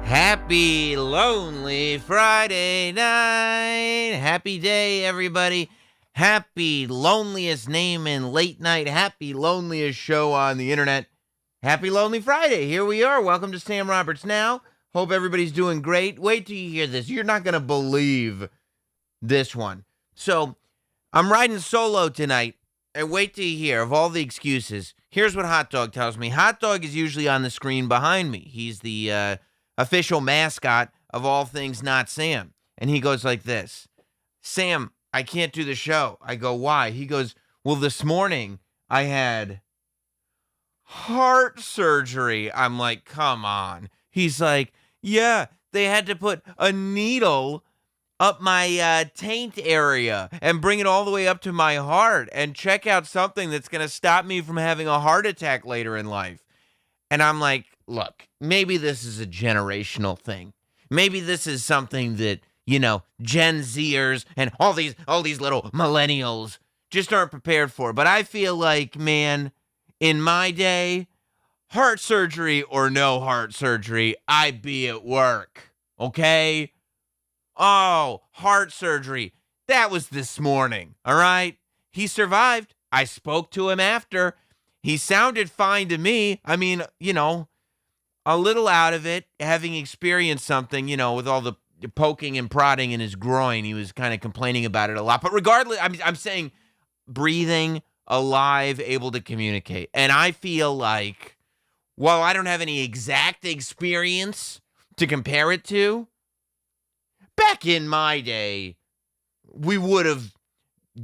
Happy Lonely Friday night. Happy day, everybody. Happy loneliest name in late night. Happy loneliest show on the internet. Happy Lonely Friday. Here we are. Welcome to Sam Roberts Now. Hope everybody's doing great. Wait till you hear this. You're not going to believe this one. So, I'm riding solo tonight, and wait till you hear of all the excuses. Here's what Hot Dog tells me. Hot Dog is usually on the screen behind me. He's the official mascot of all things Not Sam. And he goes like this: Sam, I can't do the show. I go, why? He goes, well, this morning I had heart surgery. I'm like, come on. He's like, yeah, they had to put a needle up my taint area and bring it all the way up to my heart and check out something that's going to stop me from having a heart attack later in life. And I'm like, look, maybe this is a generational thing. Maybe this is something that, you know, Gen Zers and all these little millennials just aren't prepared for. But I feel like, man, in my day, heart surgery or no heart surgery, I'd be at work, okay? Oh, heart surgery. That was this morning, all right? He survived. I spoke to him after. He sounded fine to me. I mean, you know, a little out of it, having experienced something, you know, with all the poking and prodding in his groin. He was kind of complaining about it a lot. But regardless, I'm saying breathing, alive, able to communicate. And I feel like, while I don't have any exact experience to compare it to, back in my day, we would have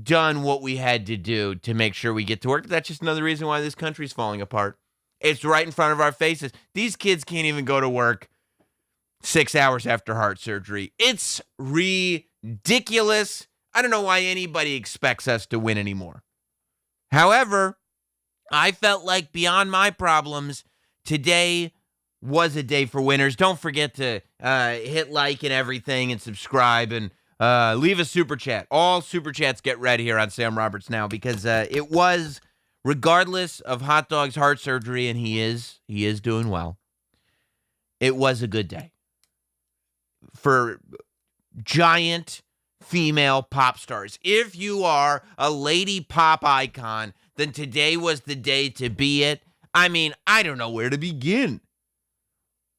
done what we had to do to make sure we get to work. That's just another reason why this country's falling apart. It's right in front of our faces. These kids can't even go to work 6 hours after heart surgery. It's ridiculous. I don't know why anybody expects us to win anymore. However, I felt like beyond my problems, today was a day for winners. Don't forget to hit like and everything and subscribe and leave a super chat. All super chats get read here on Sam Roberts Now because it was, regardless of Hot Dog's heart surgery, and he is doing well, it was a good day for giant female pop stars. If you are a lady pop icon, then today was the day to be it. I mean, I don't know where to begin.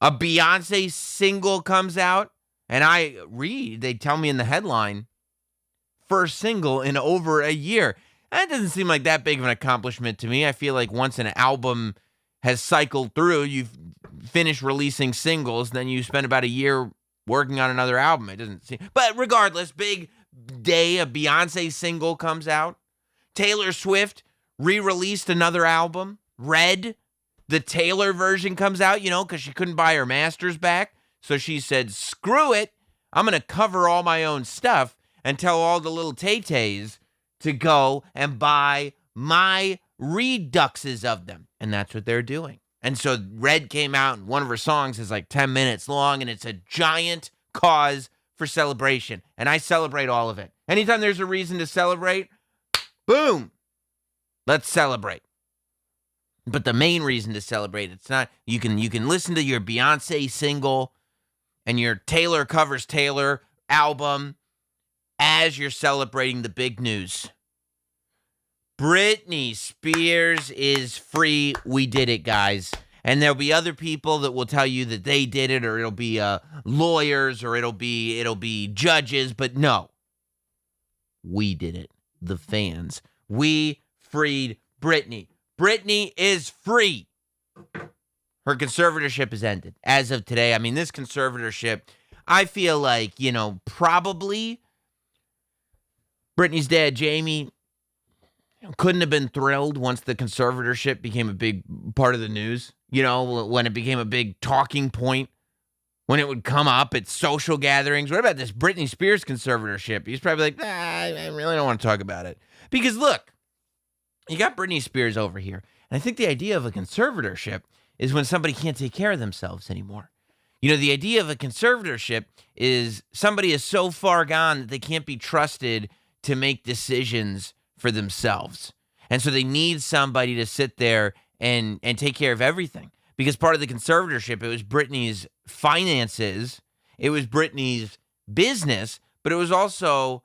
A Beyonce single comes out, and I read, they tell me in the headline, first single in over a year. That doesn't seem like that big of an accomplishment to me. I feel like once an album has cycled through, you've finished releasing singles, then you spend about a year working on another album. It doesn't seem, but regardless, big day, a Beyonce single comes out. Taylor Swift re-released another album, Red. The Taylor version comes out, you know, because she couldn't buy her masters back. So she said, screw it. I'm going to cover all my own stuff and tell all the little tay-tays to go and buy my reduxes of them. And that's what they're doing. And so Red came out, and one of her songs is like 10 minutes long, and it's a giant cause for celebration. And I celebrate all of it. Anytime there's a reason to celebrate, boom, let's celebrate. But the main reason to celebrate, it's not, you can listen to your Beyonce single and your Taylor covers Taylor album as you're celebrating the big news. Britney Spears is free. We did it, guys. And there'll be other people that will tell you that they did it, or it'll be lawyers, or it'll be judges. But no, We did it. The fans. We freed Britney. Britney is free. Her conservatorship has ended. As of today, I mean, this conservatorship, I feel like, probably Britney's dad, Jamie, couldn't have been thrilled once the conservatorship became a big part of the news. When it became a big talking point, when it would come up at social gatherings. What about this Britney Spears conservatorship? He's probably like, I really don't want to talk about it. Because look, you got Britney Spears over here. And I think the idea of a conservatorship is when somebody can't take care of themselves anymore. The idea of a conservatorship is somebody is so far gone that they can't be trusted to make decisions for themselves. And so they need somebody to sit there and take care of everything. Because part of the conservatorship, it was Britney's finances, it was Britney's business, but it was also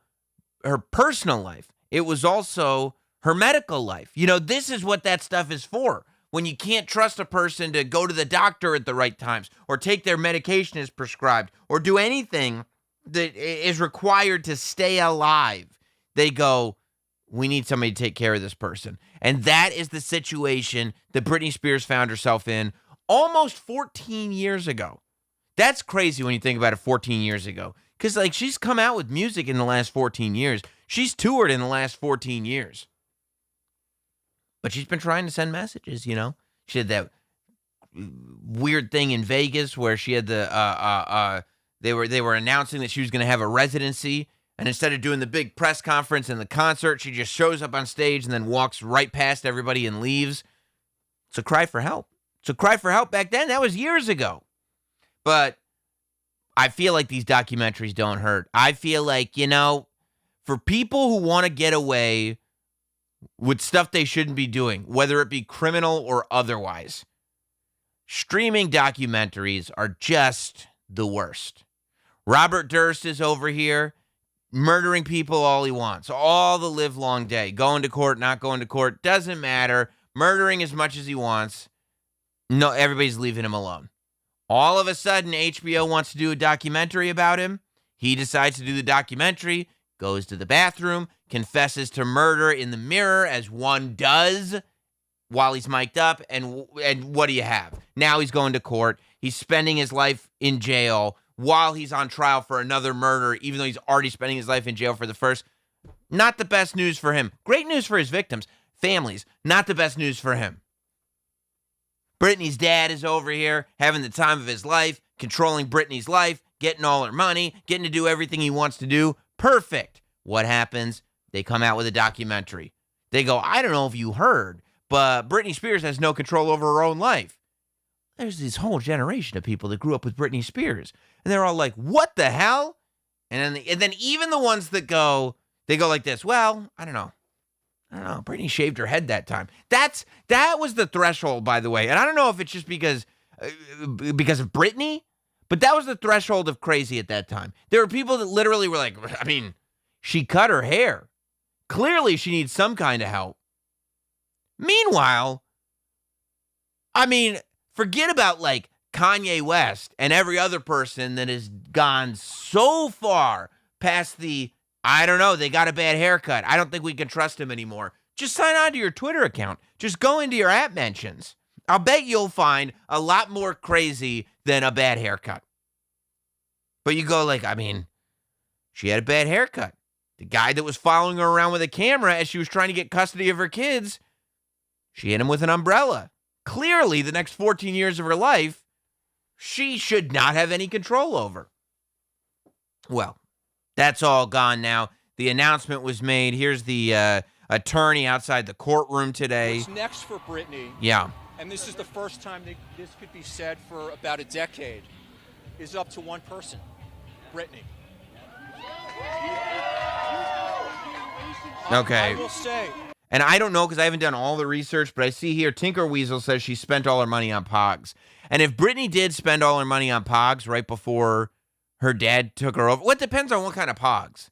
her personal life. It was also her medical life. This is what that stuff is for. When you can't trust a person to go to the doctor at the right times or take their medication as prescribed or do anything that is required to stay alive, they go, we need somebody to take care of this person. And that is the situation that Britney Spears found herself in almost 14 years ago. That's crazy when you think about it 14 years ago. Because, she's come out with music in the last 14 years. She's toured in the last 14 years. But she's been trying to send messages, She had that weird thing in Vegas where she had they were announcing that she was going to have a residency. And instead of doing the big press conference and the concert, she just shows up on stage and then walks right past everybody and leaves. It's a cry for help. It's a cry for help back then. That was years ago. But I feel like these documentaries don't hurt. I feel like, for people who want to get away with stuff they shouldn't be doing, whether it be criminal or otherwise, streaming documentaries are just the worst. Robert Durst is over here murdering people all he wants, all the live long day, going to court, not going to court, doesn't matter, murdering as much as he wants. No, everybody's leaving him alone. All of a sudden, HBO wants to do a documentary about him. He decides to do the documentary, goes to the bathroom, confesses to murder in the mirror, as one does while he's mic'd up, and what do you have? Now he's going to court. He's spending his life in jail while he's on trial for another murder, even though he's already spending his life in jail for the first. Not the best news for him. Great news for his victims, families. Not the best news for him. Britney's dad is over here having the time of his life, controlling Britney's life, getting all her money, getting to do everything he wants to do. Perfect. What happens? They come out with a documentary. They go, I don't know if you heard, but Britney Spears has no control over her own life. There's this whole generation of people that grew up with Britney Spears. And they're all like, what the hell? And then even the ones that go, they go like this. Well, I don't know. Britney shaved her head that time. That was the threshold, by the way. And I don't know if it's just because of Britney, but that was the threshold of crazy at that time. There were people that literally were like, she cut her hair. Clearly, she needs some kind of help. Meanwhile, forget about Kanye West and every other person that has gone so far past the, I don't know, they got a bad haircut. I don't think we can trust him anymore. Just sign on to your Twitter account. Just go into your app mentions. I'll bet you'll find a lot more crazy than a bad haircut. But you go she had a bad haircut. The guy that was following her around with a camera as she was trying to get custody of her kids, she hit him with an umbrella. Clearly, the next 14 years of her life, she should not have any control over. Well, that's all gone now. The announcement was made. Here's the attorney outside the courtroom today. What's next for Britney? Yeah. And this is the first time that this could be said for about a decade, is up to one person, Britney. Okay. I will say. And I don't know because I haven't done all the research, but I see here Tinker Weasel says she spent all her money on Pogs. And if Britney did spend all her money on Pogs right before her dad took her over, well, it depends on what kind of Pogs.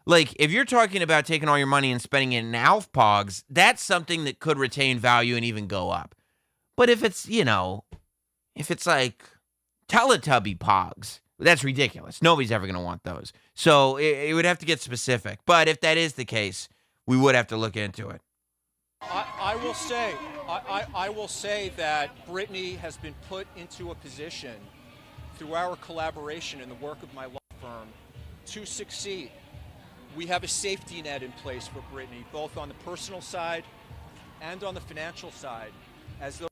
If you're talking about taking all your money and spending it in Alf Pogs, that's something that could retain value and even go up. But if it's, if it's like Teletubby Pogs, That's ridiculous. Nobody's ever going to want those. So it would have to get specific. But if that is the case, we would have to look into it. I will say that Britney has been put into a position through our collaboration and the work of my law firm to succeed. We have a safety net in place for Britney, both on the personal side and on the financial side.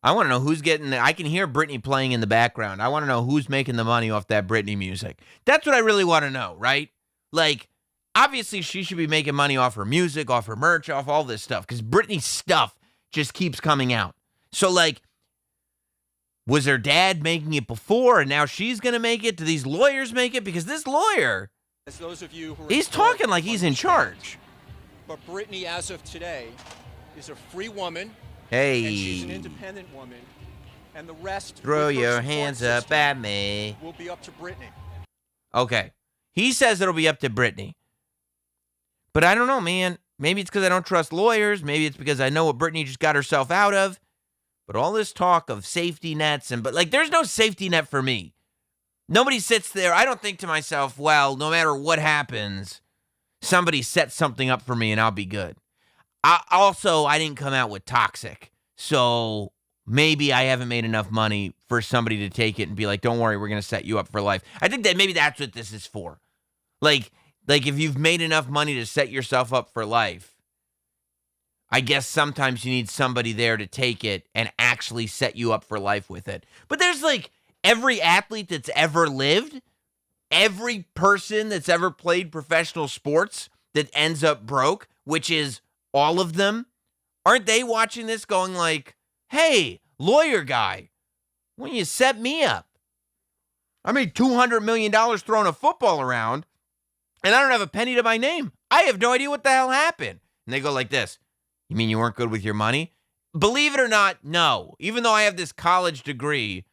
I want to know who's getting I can hear Britney playing in the background. I want to know who's making the money off that Britney music. That's what I really want to know, right? Like, obviously she should be making money off her music, off her merch, off all this stuff, because Britney's stuff just keeps coming out. So, like, was her dad making it before and now she's going to make it? Do these lawyers make it? Because this lawyer, as those of you who he's talking like he's in charge. But Britney, as of today, is a free woman. Hey. And she's an independent woman. And the rest, throw your hands up at me, will be up to Britney. Okay. He says it'll be up to Britney. But I don't know, man. Maybe it's because I don't trust lawyers. Maybe it's because I know what Britney just got herself out of. But all this talk of safety nets but there's no safety net for me. Nobody sits there. I don't think to myself, well, no matter what happens, somebody sets something up for me and I'll be good. I didn't come out with toxic. So maybe I haven't made enough money for somebody to take it and be like, don't worry, we're going to set you up for life. I think that maybe that's what this is for. Like if you've made enough money to set yourself up for life, I guess sometimes you need somebody there to take it and actually set you up for life with it. But there's like every athlete that's ever lived, every person that's ever played professional sports that ends up broke, which is all of them. Aren't they watching this going like, hey, lawyer guy, why don't you set me up? I made $200 million throwing a football around, and I don't have a penny to my name. I have no idea what the hell happened. And they go like this. You mean you weren't good with your money? Believe it or not, no. Even though I have this college degree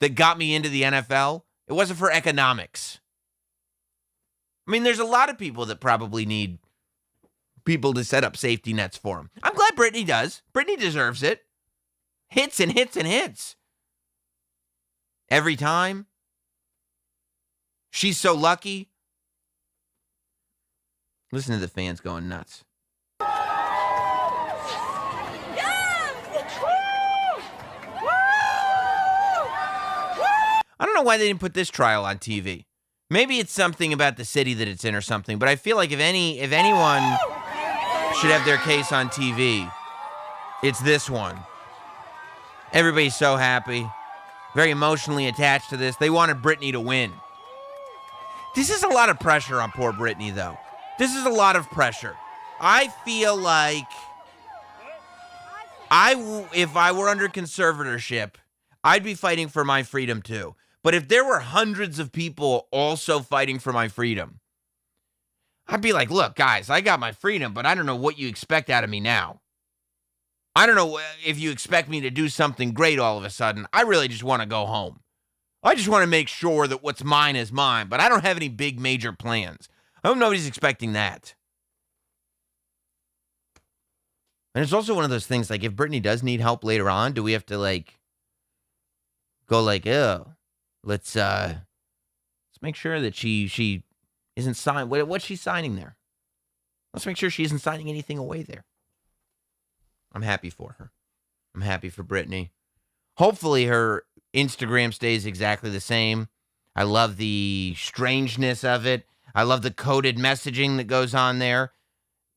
that got me into the NFL, it wasn't for economics. I mean, there's a lot of people that probably need people to set up safety nets for them. I'm glad Britney does. Britney deserves it. Hits and hits and hits. Every time. She's so lucky. Listen to the fans going nuts. I don't know why they didn't put this trial on TV. Maybe it's something about the city that it's in or something, but I feel like if anyone should have their case on TV, it's this one. Everybody's so happy, very emotionally attached to this. They wanted Britney to win. This is a lot of pressure on poor Britney, though. This is a lot of pressure. I feel like if I were under conservatorship, I'd be fighting for my freedom too. But if there were hundreds of people also fighting for my freedom, I'd be like, look, guys, I got my freedom, but I don't know what you expect out of me now. I don't know if you expect me to do something great all of a sudden. I really just want to go home. I just want to make sure that what's mine is mine, but I don't have any big major plans. I hope nobody's expecting that. And it's also one of those things, like, if Britney does need help later on, do we have to, like, go like, oh, let's make sure that she isn't signing. What's she signing there? Let's make sure she isn't signing anything away there. I'm happy for her. I'm happy for Britney. Hopefully her Instagram stays exactly the same. I love the strangeness of it. I love the coded messaging that goes on there.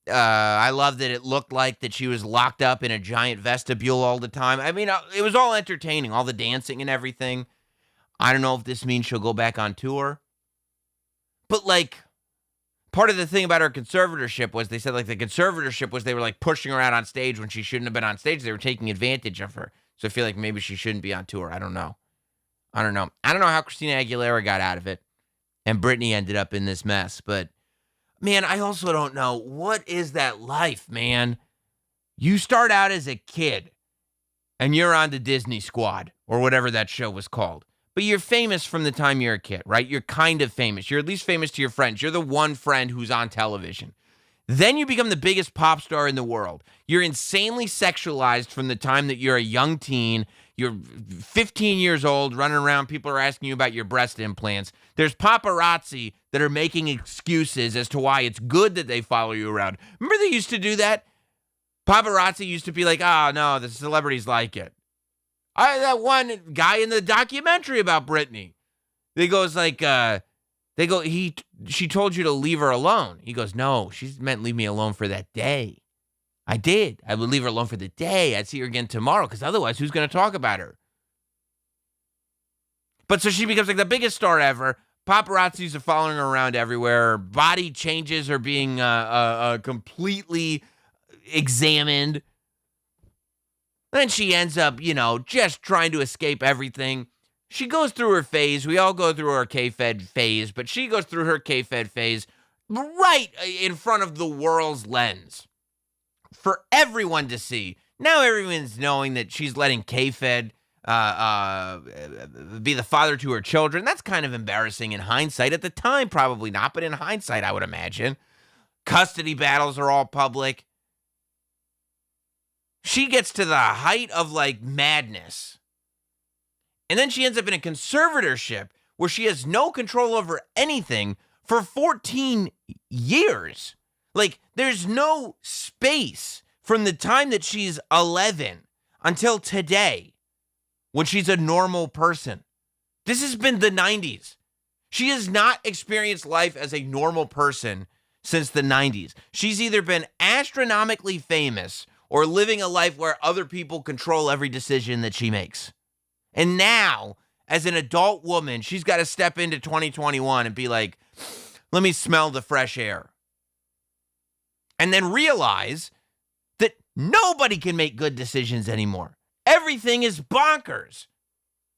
I love that it looked like that she was locked up in a giant vestibule all the time. I mean, it was all entertaining, all the dancing and everything. I don't know if this means she'll go back on tour. But, like, part of the thing about her conservatorship was they said, like, the conservatorship was they were, like, pushing her out on stage when she shouldn't have been on stage. They were taking advantage of her. So I feel like maybe she shouldn't be on tour. I don't know. I don't know how Christina Aguilera got out of it and Britney ended up in this mess. But, man, I also don't know. What is that life, man? You start out as a kid and you're on the Disney Squad or whatever that show was called. But you're famous from the time you're a kid, right? You're kind of famous. You're at least famous to your friends. You're the one friend who's on television. Then you become the biggest pop star in the world. You're insanely sexualized from the time that you're a young teen. You're 15 years old, running around. People are asking you about your breast implants. There's paparazzi that are making excuses as to why it's good that they follow you around. Remember they used to do that? Paparazzi used to be like, oh, no, the celebrities like it. That one guy in the documentary about Britney, they goes like, she told you to leave her alone. He goes, no, she meant leave me alone for that day. I did. I would leave her alone for the day. I'd see her again tomorrow because otherwise, who's going to talk about her? But so she becomes like the biggest star ever. Paparazzis are following her around everywhere. Her body changes are being completely examined. Then she ends up, just trying to escape everything. She goes through her phase. We all go through our K-Fed phase, but she goes through her K-Fed phase right in front of the world's lens. For everyone to see. Now everyone's knowing that she's letting K-Fed be the father to her children. That's kind of embarrassing in hindsight. At the time, probably not, but in hindsight, I would imagine. Custody battles are all public. She gets to the height of, madness. And then she ends up in a conservatorship where she has no control over anything for 14 years. There's no space from the time that she's 11 until today when she's a normal person. This has been the 90s. She has not experienced life as a normal person since the 90s. She's either been astronomically famous or living a life where other people control every decision that she makes. And now, as an adult woman, she's got to step into 2021 and be like, let me smell the fresh air. And then realize that nobody can make good decisions anymore. Everything is bonkers.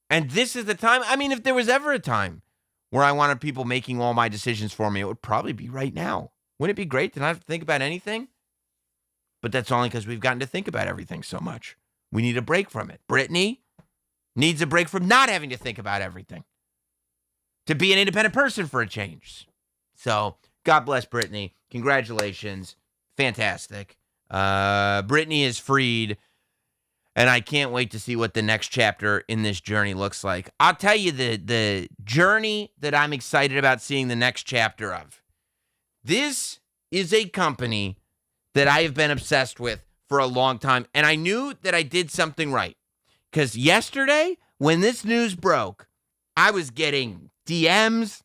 And this is the time. I mean, if there was ever a time where I wanted people making all my decisions for me, it would probably be right now. Wouldn't it be great to not have to think about anything? But that's only because we've gotten to think about everything so much. We need a break from it. Britney needs a break from not having to think about everything. To be an independent person for a change. So, God bless Britney. Congratulations. Fantastic. Britney is freed, and I can't wait to see what the next chapter in this journey looks like. I'll tell you the journey that I'm excited about seeing the next chapter of. This is a company that I have been obsessed with for a long time, and I knew that I did something right. Because yesterday, when this news broke, I was getting DMs,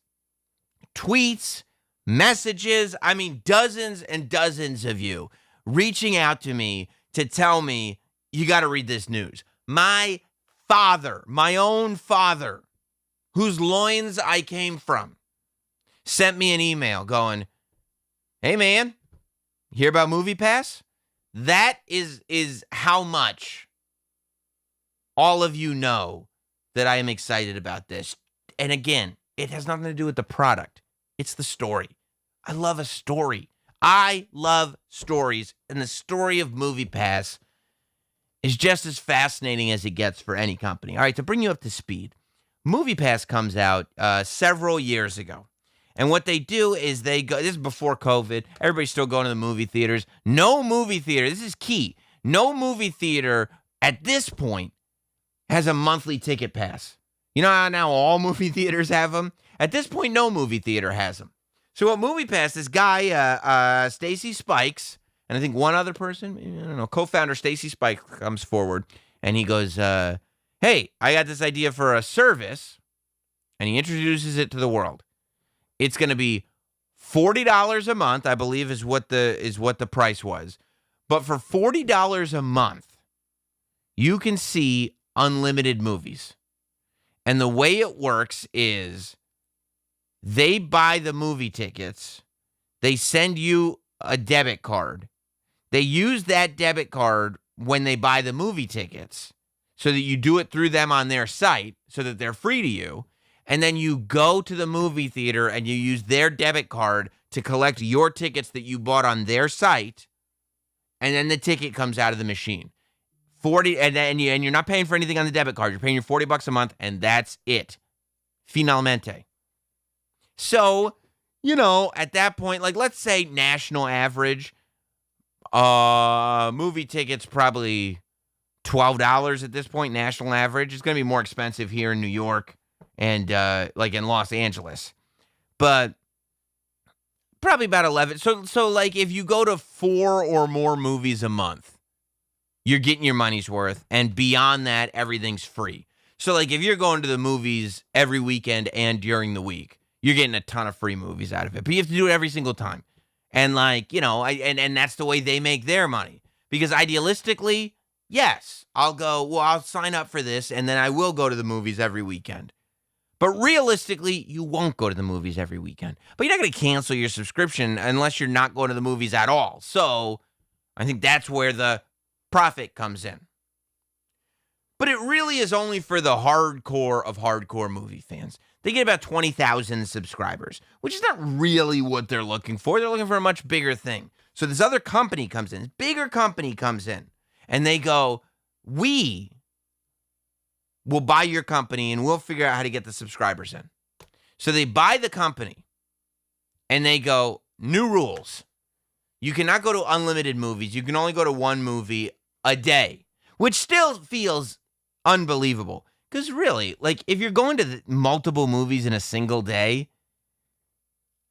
tweets, messages, dozens and dozens of you reaching out to me to tell me, you got to read this news. My father, my own father, whose loins I came from, sent me an email going, hey man, hear about MoviePass? That is how much all of you know that I am excited about this. And again, it has nothing to do with the product. It's the story. I love a story. I love stories. And the story of MoviePass is just as fascinating as it gets for any company. All right, to bring you up to speed, MoviePass comes out several years ago. And what they do is they go, this is before COVID. Everybody's still going to the movie theaters. No movie theater, this is key. No movie theater at this point has a monthly ticket pass. You know how now all movie theaters have them? At this point, no movie theater has them. So at MoviePass, this guy, Stacy Spikes, and I think one other person, I don't know, co-founder Stacy Spikes comes forward, and he goes, hey, I got this idea for a service, and he introduces it to the world. It's going to be $40 a month, I believe is what the price was. But for $40 a month, you can see unlimited movies. And the way it works is they buy the movie tickets. They send you a debit card. They use that debit card when they buy the movie tickets so that you do it through them on their site so that they're free to you. And then you go to the movie theater and you use their debit card to collect your tickets that you bought on their site. And then the ticket comes out of the machine. And you're not paying for anything on the debit card. You're paying your $40 a month, and that's it. Finalmente. So, at that point, let's say national average, movie tickets probably $12 at this point, national average. It's going to be more expensive here in New York and like in Los Angeles. But probably about 11. So like if you go to 4 or more movies a month, you're getting your money's worth. And beyond that, everything's free. So like if you're going to the movies every weekend and during the week, you're getting a ton of free movies out of it. But you have to do it every single time. And like, and that's the way they make their money. Because idealistically, yes, I'll sign up for this, and then I will go to the movies every weekend. But realistically, you won't go to the movies every weekend. But you're not going to cancel your subscription unless you're not going to the movies at all. So I think that's where the profit comes in. But it really is only for the hardcore of hardcore movie fans. They get about 20,000 subscribers, which is not really what they're looking for. They're looking for a much bigger thing. So this other company comes in, this bigger company comes in, and they go, we will buy your company and we'll figure out how to get the subscribers in. So they buy the company and they go, new rules. You cannot go to unlimited movies. You can only go to one movie a day, which still feels unbelievable. Because really, like if you're going to multiple movies in a single day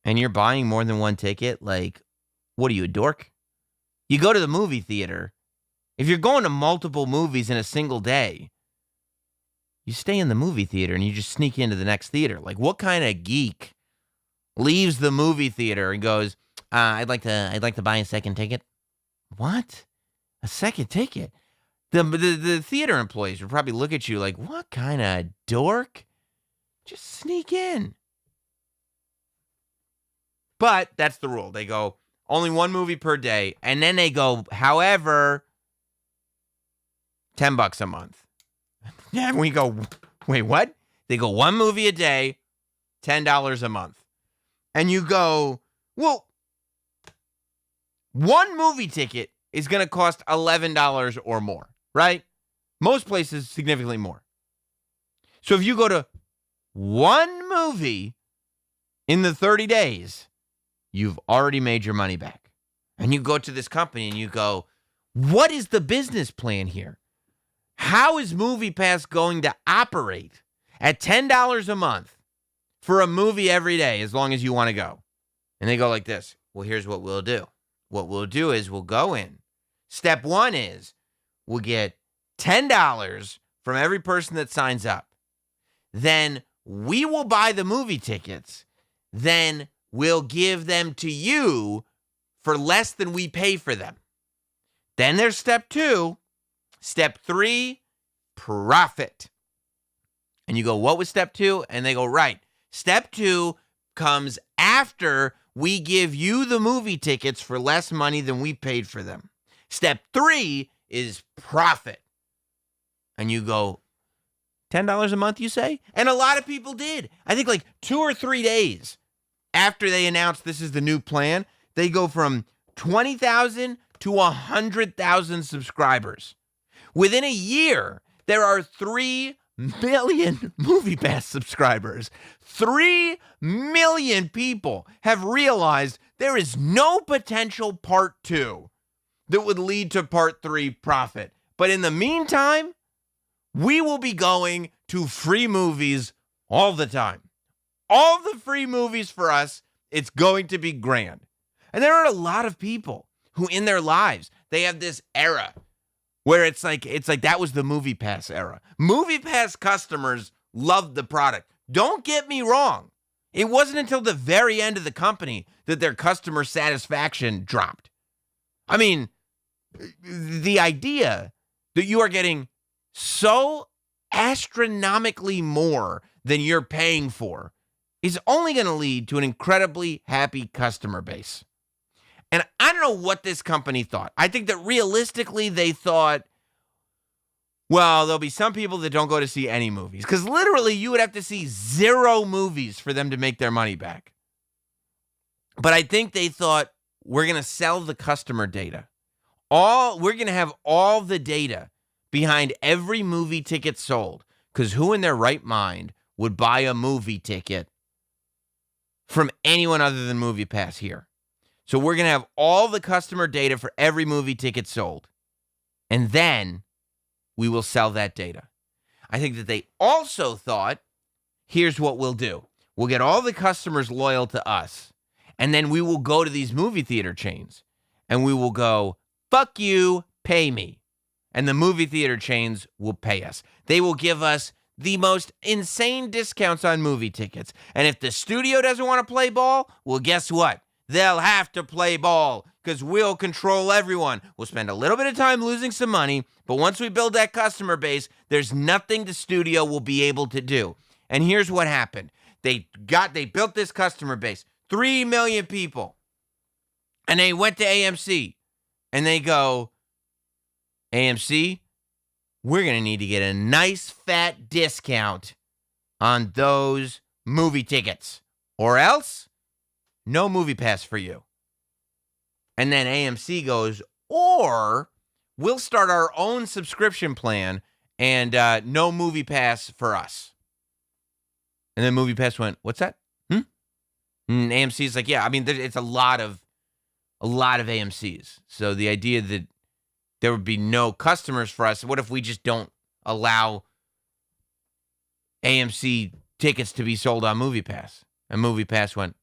and you're buying more than one ticket, like, what are you, a dork? You go to the movie theater. If you're going to multiple movies in a single day, you stay in the movie theater and you just sneak into the next theater. Like, what kind of geek leaves the movie theater and goes, I'd like to buy a second ticket? What? A second ticket? The theater employees would probably look at you like, what kind of dork? Just sneak in. But that's the rule. They go, only one movie per day. And then they go, however, $10 a month. Yeah, we go, wait, what? They go, one movie a day, $10 a month. And you go, well, one movie ticket is going to cost $11 or more, right? Most places, significantly more. So if you go to one movie in the 30 days, you've already made your money back. And you go to this company and you go, what is the business plan here? How is MoviePass going to operate at $10 a month for a movie every day as long as you want to go? And they go like this. Well, here's what we'll do. What we'll do is we'll go in. Step one is we'll get $10 from every person that signs up. Then we will buy the movie tickets. Then we'll give them to you for less than we pay for them. Then there's step two. Step three, profit. And you go, what was step two? And they go, right. Step two comes after we give you the movie tickets for less money than we paid for them. Step three is profit. And you go, $10 a month, you say? And a lot of people did. I think like 2 or 3 days after they announced this is the new plan, they go from 20,000 to 100,000 subscribers. Within a year, there are 3 million MoviePass subscribers. 3 million people have realized there is no potential part 2 that would lead to part 3 profit. But in the meantime, we will be going to free movies all the time. All the free movies for us, it's going to be grand. And there are a lot of people who in their lives, they have this era where it's like that was the MoviePass era. MoviePass customers loved the product. Don't get me wrong. It wasn't until the very end of the company that their customer satisfaction dropped. I mean, the idea that you are getting so astronomically more than you're paying for is only going to lead to an incredibly happy customer base. And I don't know what this company thought. I think that realistically they thought, well, there'll be some people that don't go to see any movies. Because literally you would have to see 0 movies for them to make their money back. But I think they thought, we're going to sell the customer data. We're going to have all the data behind every movie ticket sold. Because who in their right mind would buy a movie ticket from anyone other than MoviePass here? So we're going to have all the customer data for every movie ticket sold. And then we will sell that data. I think that they also thought, here's what we'll do. We'll get all the customers loyal to us, and then we will go to these movie theater chains, and we will go, fuck you, pay me. And the movie theater chains will pay us. They will give us the most insane discounts on movie tickets. And if the studio doesn't want to play ball, well, guess what? They'll have to play ball because we'll control everyone. We'll spend a little bit of time losing some money, but once we build that customer base, there's nothing the studio will be able to do. And here's what happened. They built this customer base, 3 million people. And they went to AMC and they go, AMC, we're going to need to get a nice fat discount on those movie tickets, or else no MoviePass for you. And then AMC goes, or we'll start our own subscription plan and no MoviePass for us. And then MoviePass went, what's that? And AMC's like, yeah, I mean, it's a lot of AMCs. So the idea that there would be no customers for us, what if we just don't allow AMC tickets to be sold on MoviePass? And MoviePass went,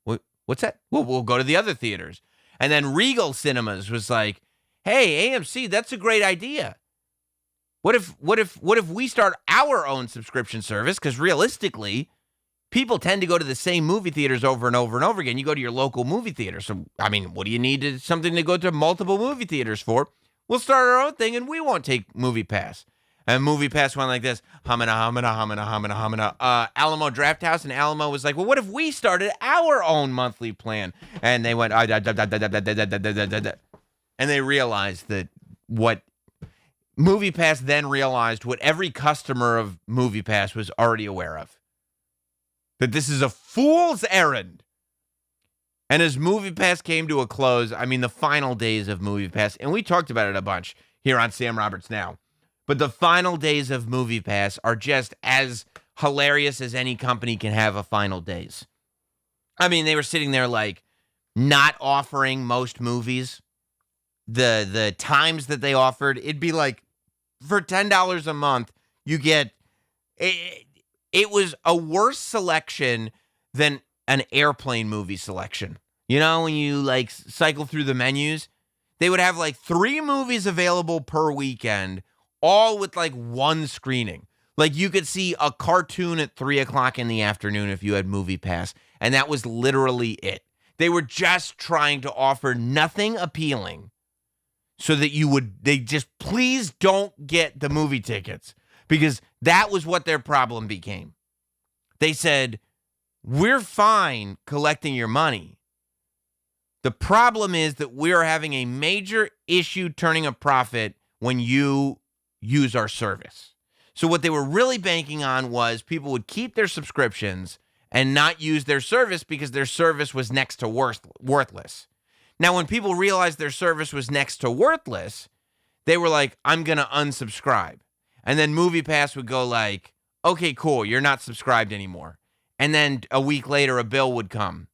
what's that? We'll go to the other theaters. And then Regal Cinemas was like, hey, AMC, that's a great idea. What if we start our own subscription service? Because realistically, people tend to go to the same movie theaters over and over and over again. You go to your local movie theater. So, I mean, what do you need something to go to multiple movie theaters for? We'll start our own thing and we won't take MoviePass. And MoviePass went like this, humana. Alamo Drafthouse, and Alamo was like, well, what if we started our own monthly plan? And they went, and they realized that what MoviePass then realized what every customer of MoviePass was already aware of. That this is a fool's errand. And as MoviePass came to a close, I mean, the final days of MoviePass, and we talked about it a bunch here on Sam Roberts Now, but the final days of MoviePass are just as hilarious as any company can have a final days. I mean, they were sitting there like not offering most movies. The times that they offered, it'd be like for $10 a month, you get, it was a worse selection than an airplane movie selection. You know, when you like cycle through the menus, they would have like 3 movies available per weekend, all with like one screening. Like you could see a cartoon at 3:00 in the afternoon if you had MoviePass, and that was literally it. They were just trying to offer nothing appealing so that they just please don't get the movie tickets, because that was what their problem became. They said, we're fine collecting your money. The problem is that we're having a major issue turning a profit when you use our service. So what they were really banking on was people would keep their subscriptions and not use their service because their service was next to worthless. Now, when people realized their service was next to worthless, they were like, I'm going to unsubscribe. And then MoviePass would go like, okay, cool, you're not subscribed anymore. And then a week later, a bill would come.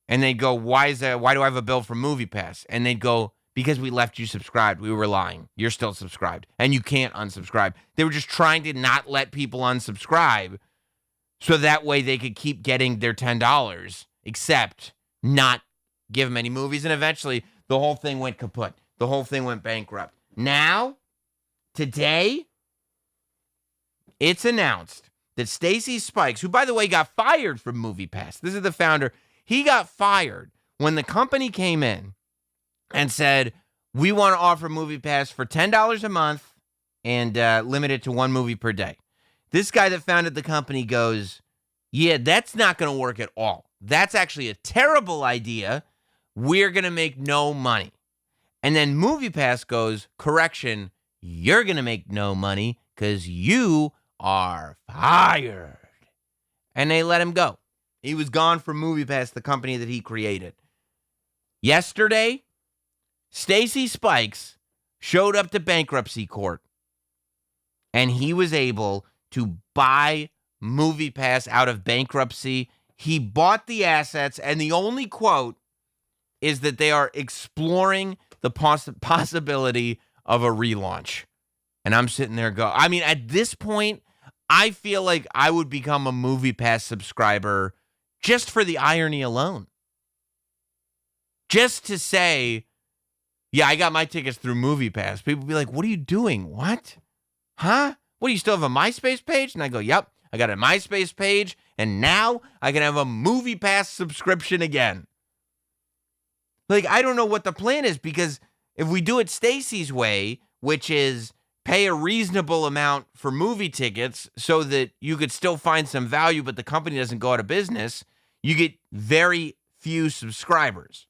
And they'd go, why do I have a bill from MoviePass? And they'd go, because we left you subscribed. We were lying. You're still subscribed. And you can't unsubscribe. They were just trying to not let people unsubscribe so that way they could keep getting their $10, except not give them any movies. And eventually, the whole thing went kaput. The whole thing went bankrupt. Now, today, it's announced that Stacy Spikes, who, by the way, got fired from MoviePass. This is the founder. He got fired when the company came in and said, we want to offer MoviePass for $10 a month and limit it to 1 movie per day. This guy that founded the company goes, yeah, that's not going to work at all. That's actually a terrible idea. We're going to make no money. And then MoviePass goes, correction, you're going to make no money because you are fired. And they let him go. He was gone from MoviePass, the company that he created. Yesterday, Stacy Spikes showed up to bankruptcy court, and he was able to buy MoviePass out of bankruptcy. He bought the assets, and the only quote is that they are exploring the possibility of a relaunch. And I'm sitting there I mean, at this point, I feel like I would become a MoviePass subscriber just for the irony alone. Just to say, yeah, I got my tickets through MoviePass. People be like, what are you doing? What? Huh? What, do you still have a MySpace page? And I go, yep, I got a MySpace page, and now I can have a MoviePass subscription again. Like, I don't know what the plan is, because if we do it Stacy's way, which is pay a reasonable amount for movie tickets so that you could still find some value, but the company doesn't go out of business, you get very few subscribers.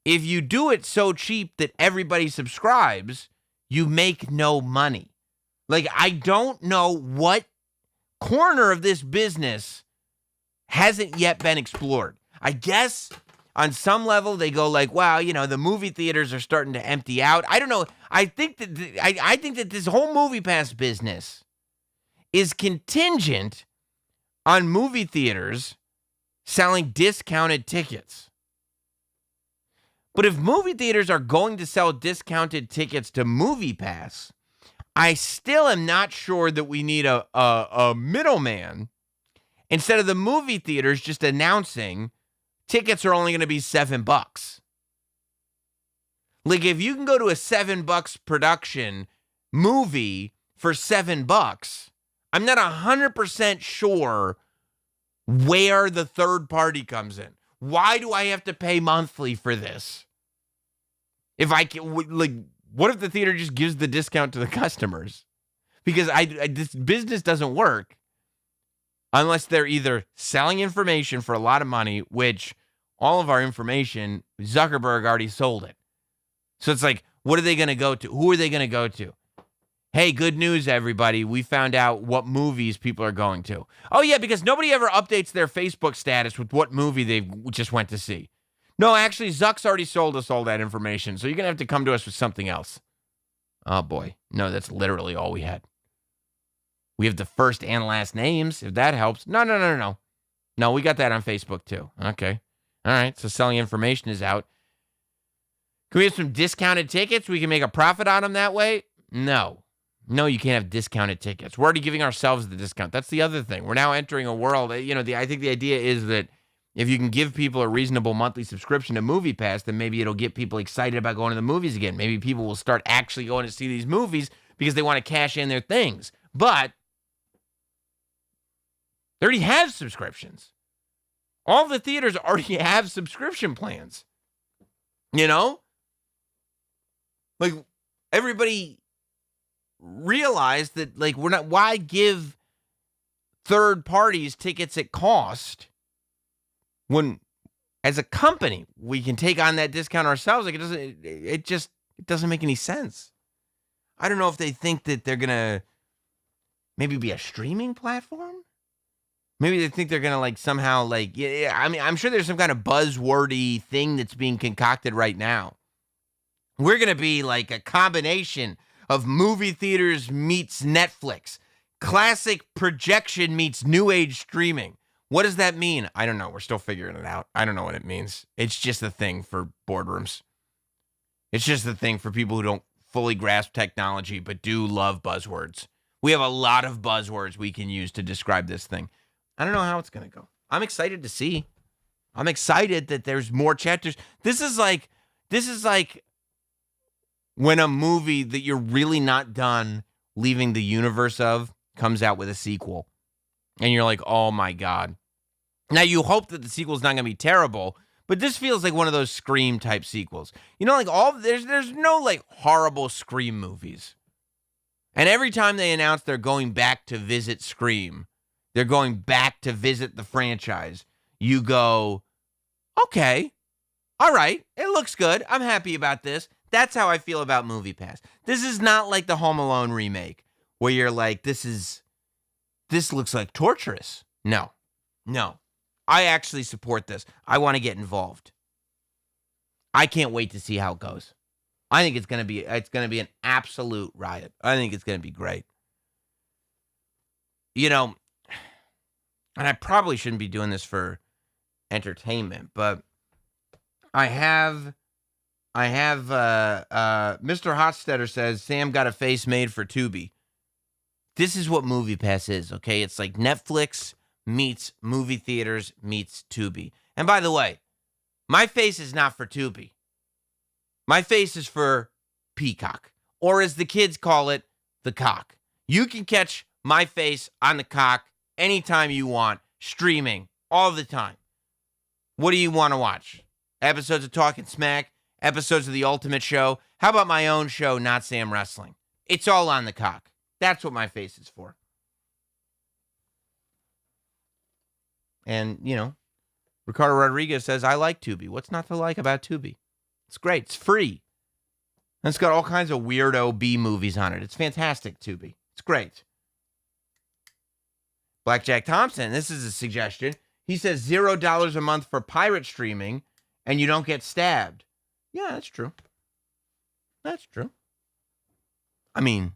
If you do it so cheap that everybody subscribes, you make no money. Like, I don't know what corner of this business hasn't yet been explored. I guess on some level they go like, wow, you know, the movie theaters are starting to empty out. I don't know. I think that I think that this whole MoviePass business is contingent on movie theaters selling discounted tickets. But if movie theaters are going to sell discounted tickets to MoviePass, I still am not sure that we need a middleman. Instead of the movie theaters just announcing tickets are only going to be $7. Like, if you can go to a $7 production movie for $7, I'm not 100% sure where the third party comes in. Why do I have to pay monthly for this? If I can, like, what if the theater just gives the discount to the customers? Because this business doesn't work unless they're either selling information for a lot of money, which all of our information, Zuckerberg already sold it. So it's like, what are they going to go to? Who are they going to go to? Hey, good news, everybody. We found out what movies people are going to. Oh, yeah, because nobody ever updates their Facebook status with what movie they just went to see. No, actually, Zuck's already sold us all that information, so you're going to have to come to us with something else. Oh, boy. No, that's literally all we had. We have the first and last names, if that helps. No. No, we got that on Facebook, too. Okay. All right, so selling information is out. Can we have some discounted tickets? We can make a profit on them that way? No, you can't have discounted tickets. We're already giving ourselves the discount. That's the other thing. We're now entering a world, I think the idea is that if you can give people a reasonable monthly subscription to MoviePass, then maybe it'll get people excited about going to the movies again. Maybe people will start actually going to see these movies because they want to cash in their things. But they already have subscriptions. All the theaters already have subscription plans. Like, everybody realized that, like, why give third parties tickets at cost when, as a company, we can take on that discount ourselves? Like, it doesn't make any sense. I don't know if they think that they're going to maybe be a streaming platform. Maybe they think they're going to, like, somehow, like, yeah, I mean, I'm sure there's some kind of buzzwordy thing that's being concocted right now. We're going to be like a combination of movie theaters meets Netflix. Classic projection meets new age streaming. What does that mean? I don't know. We're still figuring it out. I don't know what it means. It's just a thing for boardrooms. It's just a thing for people who don't fully grasp technology but do love buzzwords. We have a lot of buzzwords we can use to describe this thing. I don't know how it's going to go. I'm excited to see. I'm excited that there's more chapters. This is like when a movie that you're really not done leaving the universe of comes out with a sequel. And you're like, oh my God. Now, you hope that the sequel's not going to be terrible, but this feels like one of those Scream type sequels. Like there's no like horrible Scream movies. And every time they announce they're going back to visit Scream, they're going back to visit the franchise, you go, okay, all right, it looks good. I'm happy about this. That's how I feel about MoviePass. This is not like the Home Alone remake where you're like, this looks like torturous. No. I actually support this. I want to get involved. I can't wait to see how it goes. I think it's going to be an absolute riot. I think it's going to be great. And I probably shouldn't be doing this for entertainment, but I have I have Mr. Hotstetter says Sam got a face made for Tubi. This is what MoviePass is, okay? It's like Netflix meets movie theaters meets Tubi. And by the way, my face is not for Tubi. My face is for Peacock, or as the kids call it, the cock. You can catch my face on the cock anytime you want, streaming all the time. What do you want to watch? Episodes of Talking Smack, episodes of The Ultimate Show. How about my own show, Notsam Wrestling? It's all on the cock. That's what my face is for. And, you know, Ricardo Rodriguez says, I like Tubi. What's not to like about Tubi? It's great. It's free. And it's got all kinds of weirdo B movies on it. It's fantastic, Tubi. It's great. Blackjack Thompson, this is a suggestion. He says $0 a month for pirate streaming and you don't get stabbed. Yeah, that's true. That's true. I mean,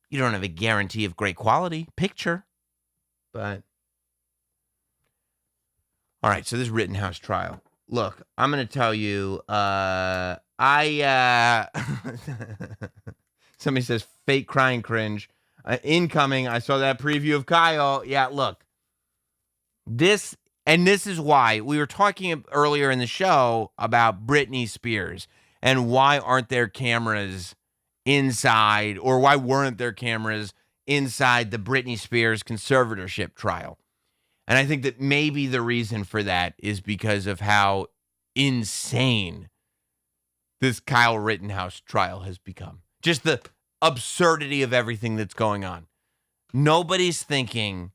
you don't have a guarantee of great quality picture, but all right, so this Rittenhouse trial. Look, I'm going to tell you, somebody says fake crying cringe. Incoming, I saw that preview of Kyle. Yeah, look, this is why we were talking earlier in the show about Britney Spears and why aren't there cameras inside, or why weren't there cameras inside the Britney Spears conservatorship trial? And I think that maybe the reason for that is because of how insane this Kyle Rittenhouse trial has become. Just the absurdity of everything that's going on. Nobody's thinking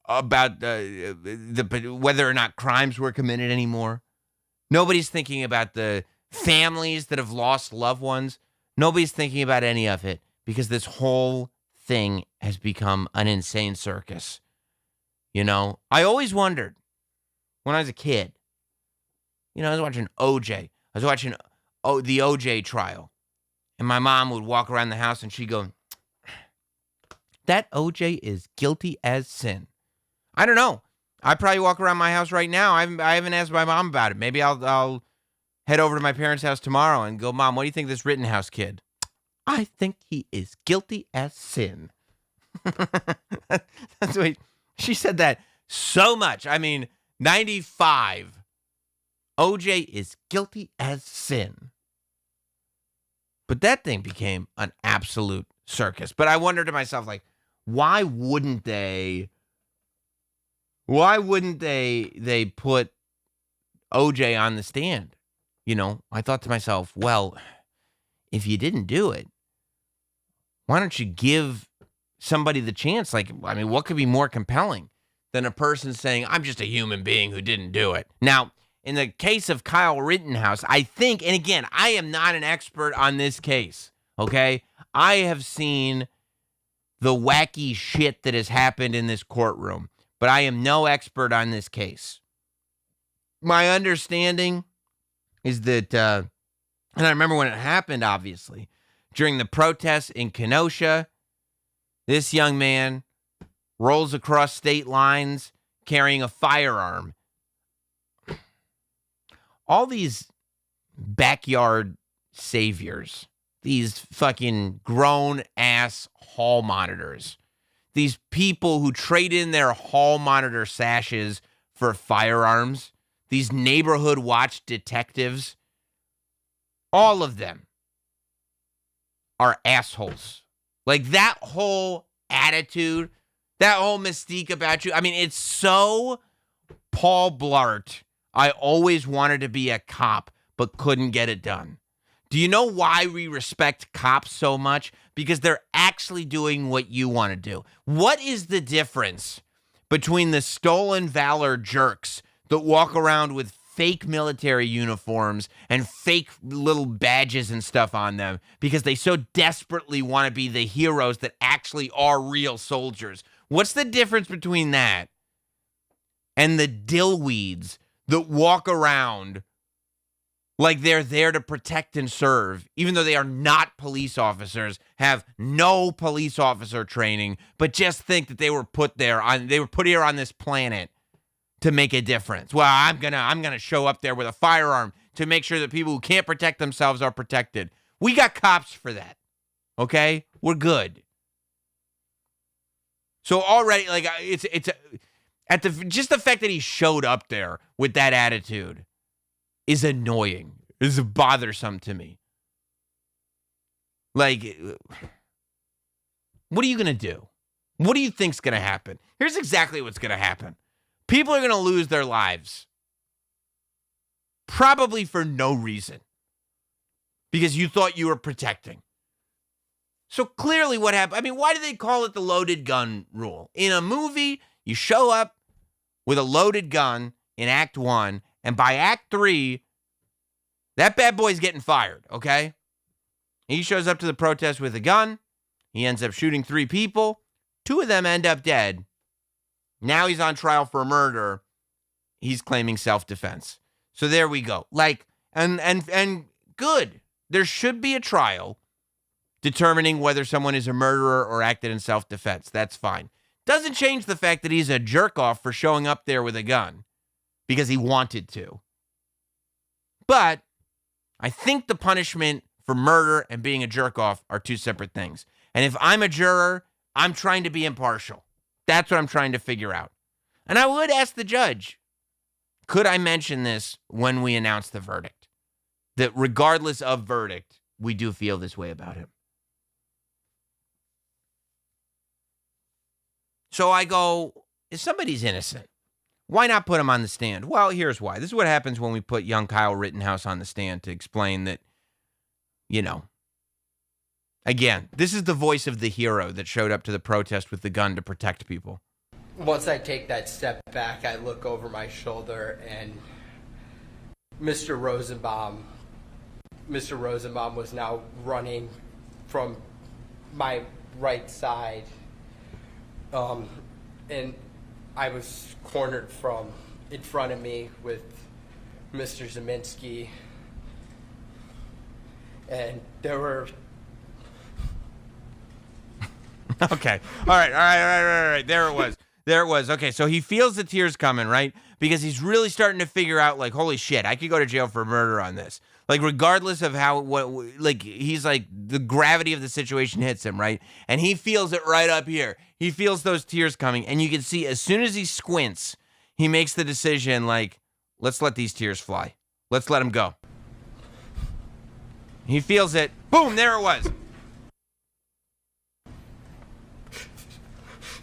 about whether or not crimes were committed anymore. Nobody's thinking about the families that have lost loved ones. Nobody's thinking about any of it because this whole thing has become an insane circus. You know, I always wondered when I was a kid, you know, I was watching OJ. I was watching the OJ trial. And my mom would walk around the house and she'd go, that OJ is guilty as sin. I don't know. I probably walk around my house right now. I haven't asked my mom about it. Maybe I'll head over to my parents' house tomorrow and go, Mom, what do you think of this Rittenhouse kid? I think he is guilty as sin. That's what she said that so much. I mean, 95. OJ is guilty as sin. But that thing became an absolute circus. But I wondered to myself, like, why wouldn't they put OJ on the stand? You know, I thought to myself, well, if you didn't do it, why don't you give somebody the chance? Like, I mean, what could be more compelling than a person saying, I'm just a human being who didn't do it? Now, in the case of Kyle Rittenhouse, I think, and again, I am not an expert on this case, okay? I have seen the wacky shit that has happened in this courtroom, but I am no expert on this case. My understanding is that, and I remember when it happened, obviously, during the protests in Kenosha, this young man rolls across state lines carrying a firearm. All these backyard saviors, these fucking grown-ass hall monitors, these people who trade in their hall monitor sashes for firearms, these neighborhood watch detectives, all of them are assholes. Like, that whole attitude, that whole mystique about you, I mean, it's so Paul Blart. I always wanted to be a cop, but couldn't get it done. Do you know why we respect cops so much? Because they're actually doing what you want to do. What is the difference between the stolen valor jerks that walk around with fake military uniforms and fake little badges and stuff on them because they so desperately want to be the heroes that actually are real soldiers? What's the difference between that and the dillweeds that walk around like they're there to protect and serve, even though they are not police officers, have no police officer training, but just think that they were put here on this planet to make a difference? Well, I'm gonna show up there with a firearm to make sure that people who can't protect themselves are protected. We got cops for that. Okay? We're good. So already, like, just the fact that he showed up there with that attitude is annoying. Is bothersome to me. Like, what are you going to do? What do you think's going to happen? Here's exactly what's going to happen. People are going to lose their lives. Probably for no reason. Because you thought you were protecting. So clearly what happened, I mean, why do they call it the loaded gun rule? In a movie, you show up with a loaded gun in Act 1, and by Act 3, that bad boy's getting fired, okay? He shows up to the protest with a gun. He ends up shooting 3 people. 2 of them end up dead. Now he's on trial for murder. He's claiming self-defense. So there we go. Like, and good. There should be a trial determining whether someone is a murderer or acted in self-defense. That's fine. Doesn't change the fact that he's a jerk-off for showing up there with a gun because he wanted to. But I think the punishment for murder and being a jerk-off are 2 separate things. And if I'm a juror, I'm trying to be impartial. That's what I'm trying to figure out. And I would ask the judge, could I mention this when we announce the verdict? That regardless of verdict, we do feel this way about him. So I go, if somebody's innocent, why not put him on the stand? Well, here's why. This is what happens when we put young Kyle Rittenhouse on the stand to explain that, you know, again, this is the voice of the hero that showed up to the protest with the gun to protect people. Once I take that step back, I look over my shoulder and Mr. Rosenbaum was now running from my right side. And I was cornered from in front of me with Mr. Zeminski. And there were... Okay. All right. There it was. Okay, so he feels the tears coming, right? Because he's really starting to figure out, like, holy shit, I could go to jail for murder on this. Like, regardless of he's like, the gravity of the situation hits him, right? And he feels it right up here. He feels those tears coming. And you can see as soon as he squints, he makes the decision, like, let's let these tears fly. Let's let them go. He feels it. Boom, there it was.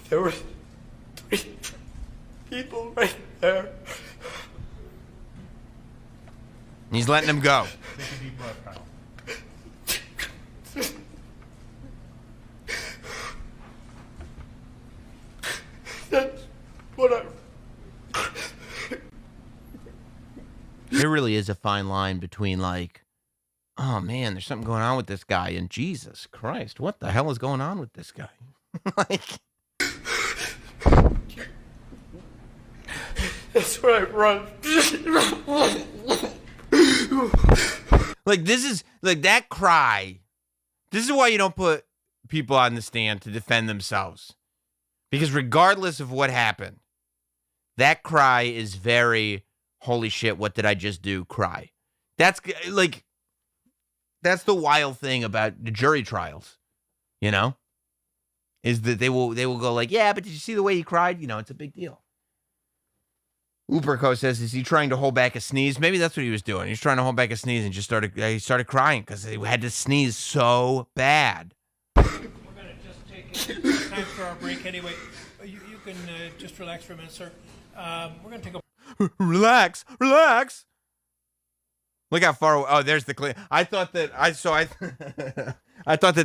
There were 3 people right there. He's letting him go. Take a deep breath, Kyle. That's what There really is a fine line between, like, oh man, there's something going on with this guy, and Jesus Christ, what the hell is going on with this guy? Like, that's where I run. like this is like that cry. This is why you don't put people on the stand to defend themselves. Because regardless of what happened, that cry is very, holy shit, what did I just do? Cry. That's like, that's the wild thing about the jury trials, you know, is that they will go like, yeah, but did you see the way he cried? You know, it's a big deal. Uberco says, is he trying to hold back a sneeze? Maybe that's what he was doing. He's trying to hold back a sneeze and just started crying because he had to sneeze so bad. We're going to just take time for our break anyway. You can just relax for a minute, sir. We're going to take a... Relax. Look how far away. Oh, there's the clean. I thought that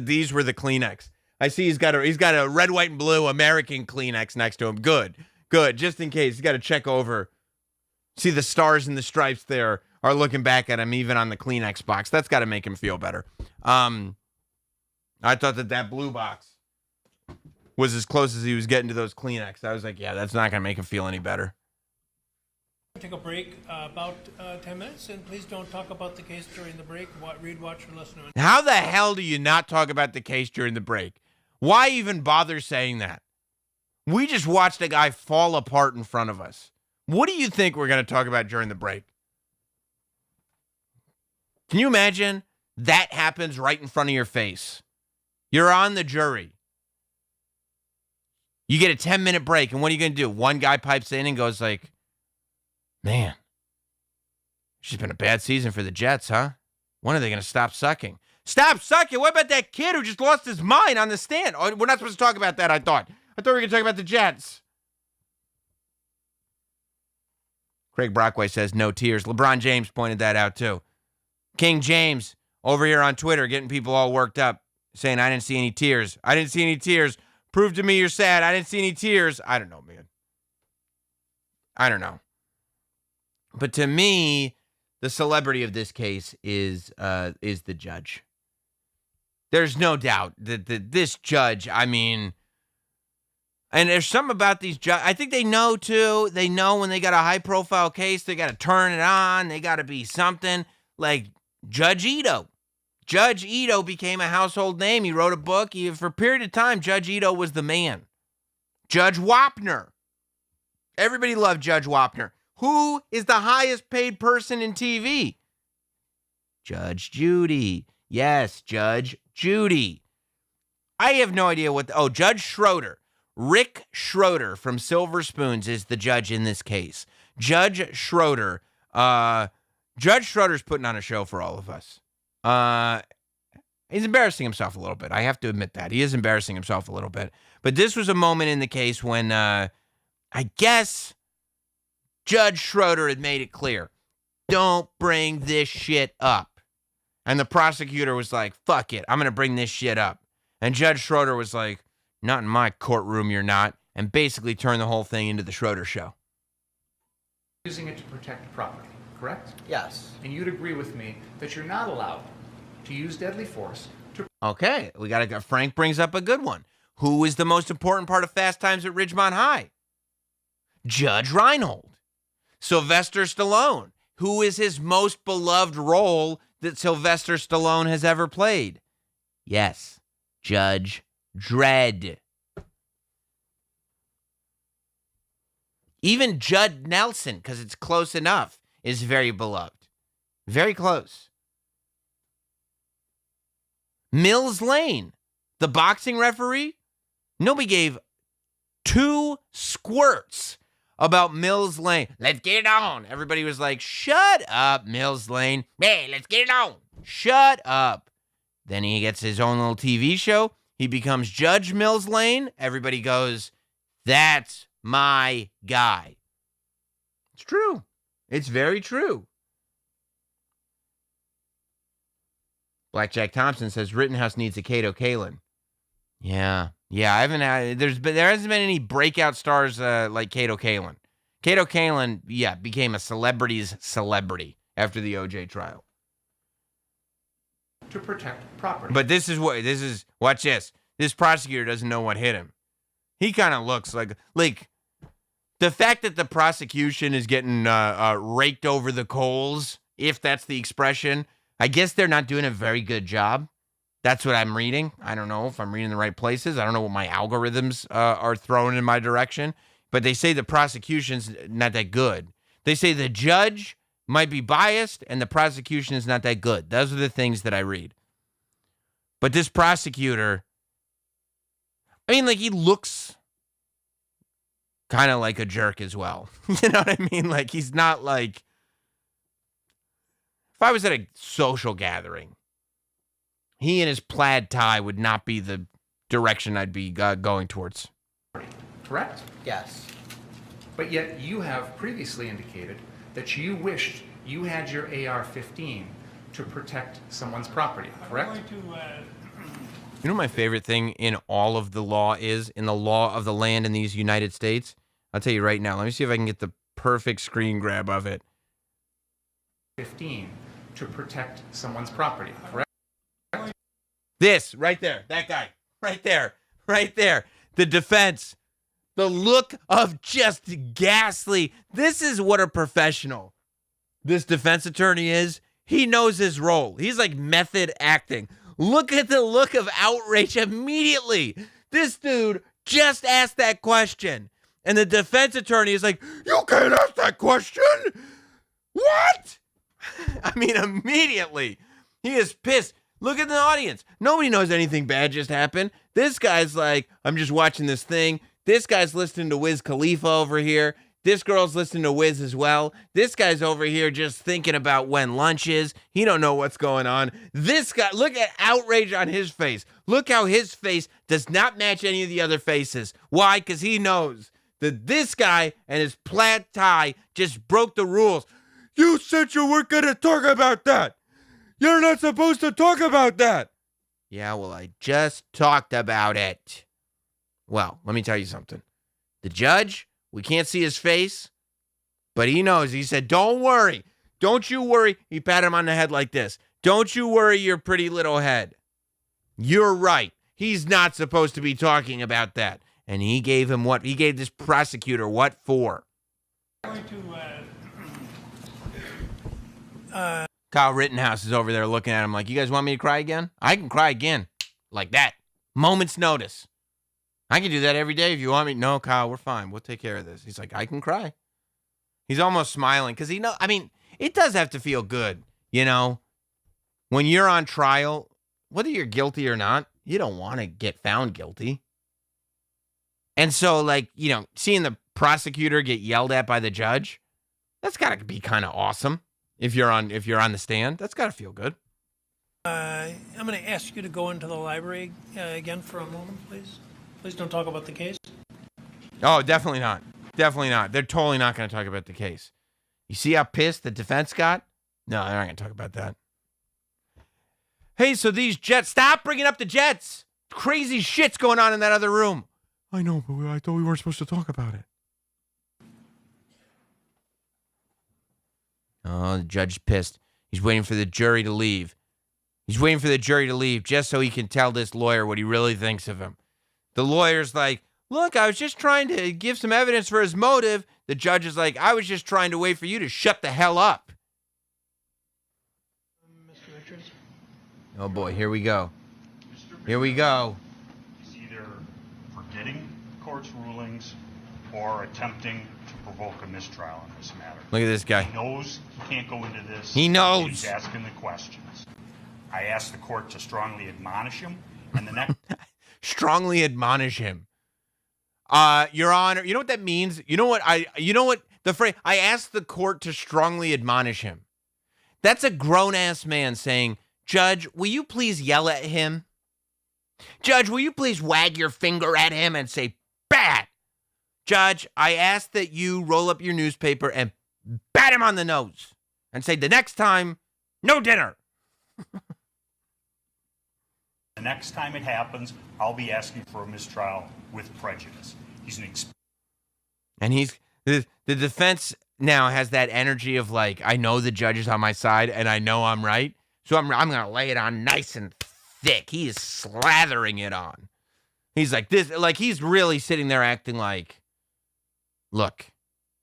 these were the Kleenex. I see he's got a red, white, and blue American Kleenex next to him. Good. Just in case. He's got to check over. See the stars and the stripes there are looking back at him even on the Kleenex box. That's got to make him feel better. I thought that blue box was as close as he was getting to those Kleenex. I was like, yeah, that's not going to make him feel any better. Take a break, about 10 minutes, and please don't talk about the case during the break. Read, watch, or listen. How the hell do you not talk about the case during the break? Why even bother saying that? We just watched a guy fall apart in front of us. What do you think we're going to talk about during the break? Can you imagine that happens right in front of your face? You're on the jury. You get a 10-minute break, and what are you going to do? One guy pipes in and goes like, man, it's just been a bad season for the Jets, huh? When are they going to stop sucking? Stop sucking? What about that kid who just lost his mind on the stand? Oh, we're not supposed to talk about that, I thought. I thought we were going to talk about the Jets. Craig Brockway says no tears. LeBron James pointed that out too. King James over here on Twitter getting people all worked up, saying, I didn't see any tears. I didn't see any tears. Prove to me you're sad. I didn't see any tears. I don't know, man. I don't know. But to me, the celebrity of this case is the judge. There's no doubt that this judge, I mean, and there's something about these judges. I think they know, too. They know when they got a high-profile case, they got to turn it on. They got to be something like Judge Ito. Judge Ito became a household name. He wrote a book. For a period of time, Judge Ito was the man. Judge Wapner. Everybody loved Judge Wapner. Who is the highest paid person in TV? Judge Judy. Yes, Judge Judy. I have no idea what... Judge Schroeder. Rick Schroeder from Silver Spoons is the judge in this case. Judge Schroeder. Judge Schroeder's putting on a show for all of us. He's embarrassing himself a little bit. I have to admit that. He is embarrassing himself a little bit. But this was a moment in the case when, I guess, Judge Schroeder had made it clear, don't bring this shit up. And the prosecutor was like, fuck it, I'm going to bring this shit up. And Judge Schroeder was like, not in my courtroom, you're not. And basically turned the whole thing into the Schroeder show. Using it to protect property, correct? Yes. And you'd agree with me that you're not allowed to use deadly force to... Okay, Frank brings up a good one. Who is the most important part of Fast Times at Ridgemont High? Judge Reinhold. Sylvester Stallone. Who is his most beloved role that Sylvester Stallone has ever played? Yes, Judge Dredd. Even Judd Nelson, because it's close enough, is very beloved. Very close. Mills Lane, the boxing referee. Nobody gave 2 squirts about Mills Lane. Let's get it on. Everybody was like, shut up, Mills Lane. Hey, let's get it on. Shut up. Then he gets his own little TV show. He becomes Judge Mills Lane. Everybody goes, that's my guy. It's true. It's very true. Blackjack Thompson says Rittenhouse needs a Kato Kalin. Yeah. I haven't had, there hasn't been any breakout stars like Kato Kalin. Kato Kalin, became a celebrity's celebrity after the OJ trial. To protect property. But watch this. This prosecutor doesn't know what hit him. He kind of looks like the fact that the prosecution is getting raked over the coals, if that's the expression, I guess they're not doing a very good job. That's what I'm reading. I don't know if I'm reading the right places. I don't know what my algorithms are throwing in my direction. But they say the prosecution's not that good. They say the judge might be biased and the prosecution is not that good. Those are the things that I read. But this prosecutor, he looks kind of like a jerk as well. You know what I mean? He's not like... If I was at a social gathering, he and his plaid tie would not be the direction I'd be going towards. Correct? Yes. But yet you have previously indicated that you wished you had your AR-15 to protect someone's property, correct? You know what my favorite thing in all of the law is, in the law of the land in these United States? I'll tell you right now. Let me see if I can get the perfect screen grab of it. 15 to protect someone's property, correct? This, right there. That guy. Right there. Right there. The defense. The look of just ghastly. This is what a professional this defense attorney is. He knows his role. He's like method acting. Look at the look of outrage immediately. This dude just asked that question. And the defense attorney is like, you can't ask that question. What? I mean, immediately. He is pissed. Look at the audience. Nobody knows anything bad just happened. This guy's like, I'm just watching this thing. This guy's listening to Wiz Khalifa over here. This girl's listening to Wiz as well. This guy's over here just thinking about when lunch is. He don't know what's going on. This guy, look at outrage on his face. Look how his face does not match any of the other faces. Why? Because he knows that this guy and his plaid tie just broke the rules. You said you weren't going to talk about that. You're not supposed to talk about that. Yeah, well, I just talked about it. Well, let me tell you something. The judge, we can't see his face, but he knows. He said, don't worry. Don't you worry. He patted him on the head like this. Don't you worry your pretty little head. You're right. He's not supposed to be talking about that. And he gave him what? He gave this prosecutor what for? Kyle Rittenhouse is over there looking at him like, you guys want me to cry again? I can cry again. Like that. Moment's notice. I can do that every day if you want me. No, Kyle, we're fine. We'll take care of this. He's like, I can cry. He's almost smiling because he knows. I mean, it does have to feel good, you know, when you're on trial, whether you're guilty or not, you don't want to get found guilty. And so, like, you know, seeing the prosecutor get yelled at by the judge, that's got to be kind of awesome. If you're on the stand, that's got to feel good. I'm going to ask you to go into the library again for a moment, please. Please don't talk about the case. Oh, definitely not. Definitely not. They're totally not going to talk about the case. You see how pissed the defense got? No, they're not going to talk about that. Hey, so these Jets, stop bringing up the Jets. Crazy shit's going on in that other room. I know, but I thought we weren't supposed to talk about it. Oh, the judge's pissed. He's waiting for the jury to leave. He's waiting for the jury to leave just so he can tell this lawyer what he really thinks of him. The lawyer's like, look, I was just trying to give some evidence for his motive. The judge is like, I was just trying to wait for you to shut the hell up. Mr. Richards? Oh, boy, here we go. Here we go. He's either forgetting the court's rulings or attempting to provoke a mistrial in this matter. Look at this guy. He knows he can't go into this. He knows. He's asking the questions. I asked the court to strongly admonish him, and the next... Strongly admonish him. Your Honor, you know what that means? You know what the phrase, I asked the court to strongly admonish him. That's a grown-ass man saying, Judge, will you please yell at him? Judge, will you please wag your finger at him and say, bat? Judge, I ask that you roll up your newspaper and bat him on the nose and say, the next time, no dinner. The next time it happens, I'll be asking for a mistrial with prejudice. He's an And the defense now has that energy of like, I know the judge is on my side and I know I'm right. So I'm going to lay it on nice and thick. He is slathering it on. He's like this, like he's really sitting there acting like, look,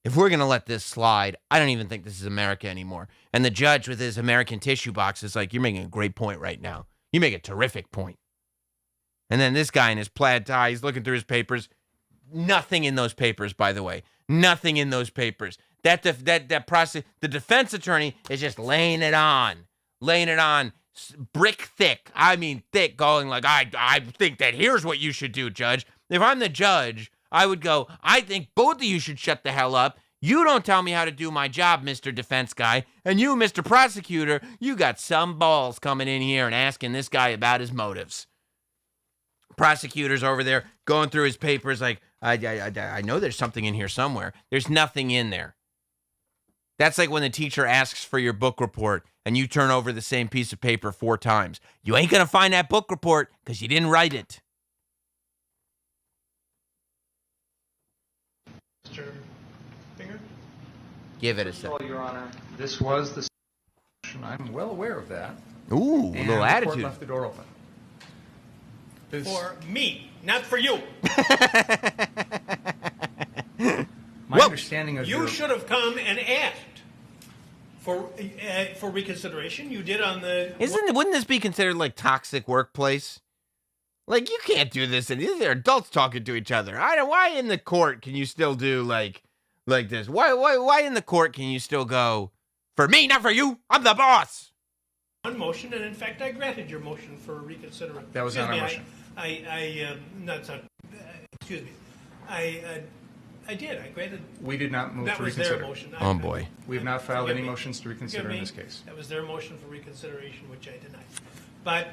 if we're going to let this slide, I don't even think this is America anymore. And the judge with his American tissue box is like, you're making a great point right now. You make a terrific point. And then this guy in his plaid tie, he's looking through his papers. Nothing in those papers, by the way. Nothing in those papers. The defense attorney is just laying it on, brick thick. I mean, thick, going like, I think that here's what you should do, Judge. If I'm the judge, I would go, I think both of you should shut the hell up. You don't tell me how to do my job, Mr. Defense Guy. And you, Mr. Prosecutor, you got some balls coming in here and asking this guy about his motives. Prosecutor's over there going through his papers like, I know there's something in here somewhere. There's nothing in there. That's like when the teacher asks for your book report and you turn over the same piece of paper 4 times. You ain't going to find that book report because you didn't write it. Mr. Finger? Give it a second. Your Honor. This was the session. I'm well aware of that. Ooh, a And little the attitude. court left the door open. For me, not for you. My understanding of You should have come and asked for reconsideration. You did on the... Wouldn't this be considered like toxic workplace? Like, you can't do this, and these are adults talking to each other. Why in the court can you still do like this? Why in the court can you still go, For me, not for you. I'm the boss. One motion, and in fact, I granted your motion for reconsideration. That was not a motion. Excuse me. I did. I granted. We did not move to reconsider. That was their motion. Oh, boy. We have not filed any motions to reconsider in this Forgive me. case. That was their motion for reconsideration, which I denied. But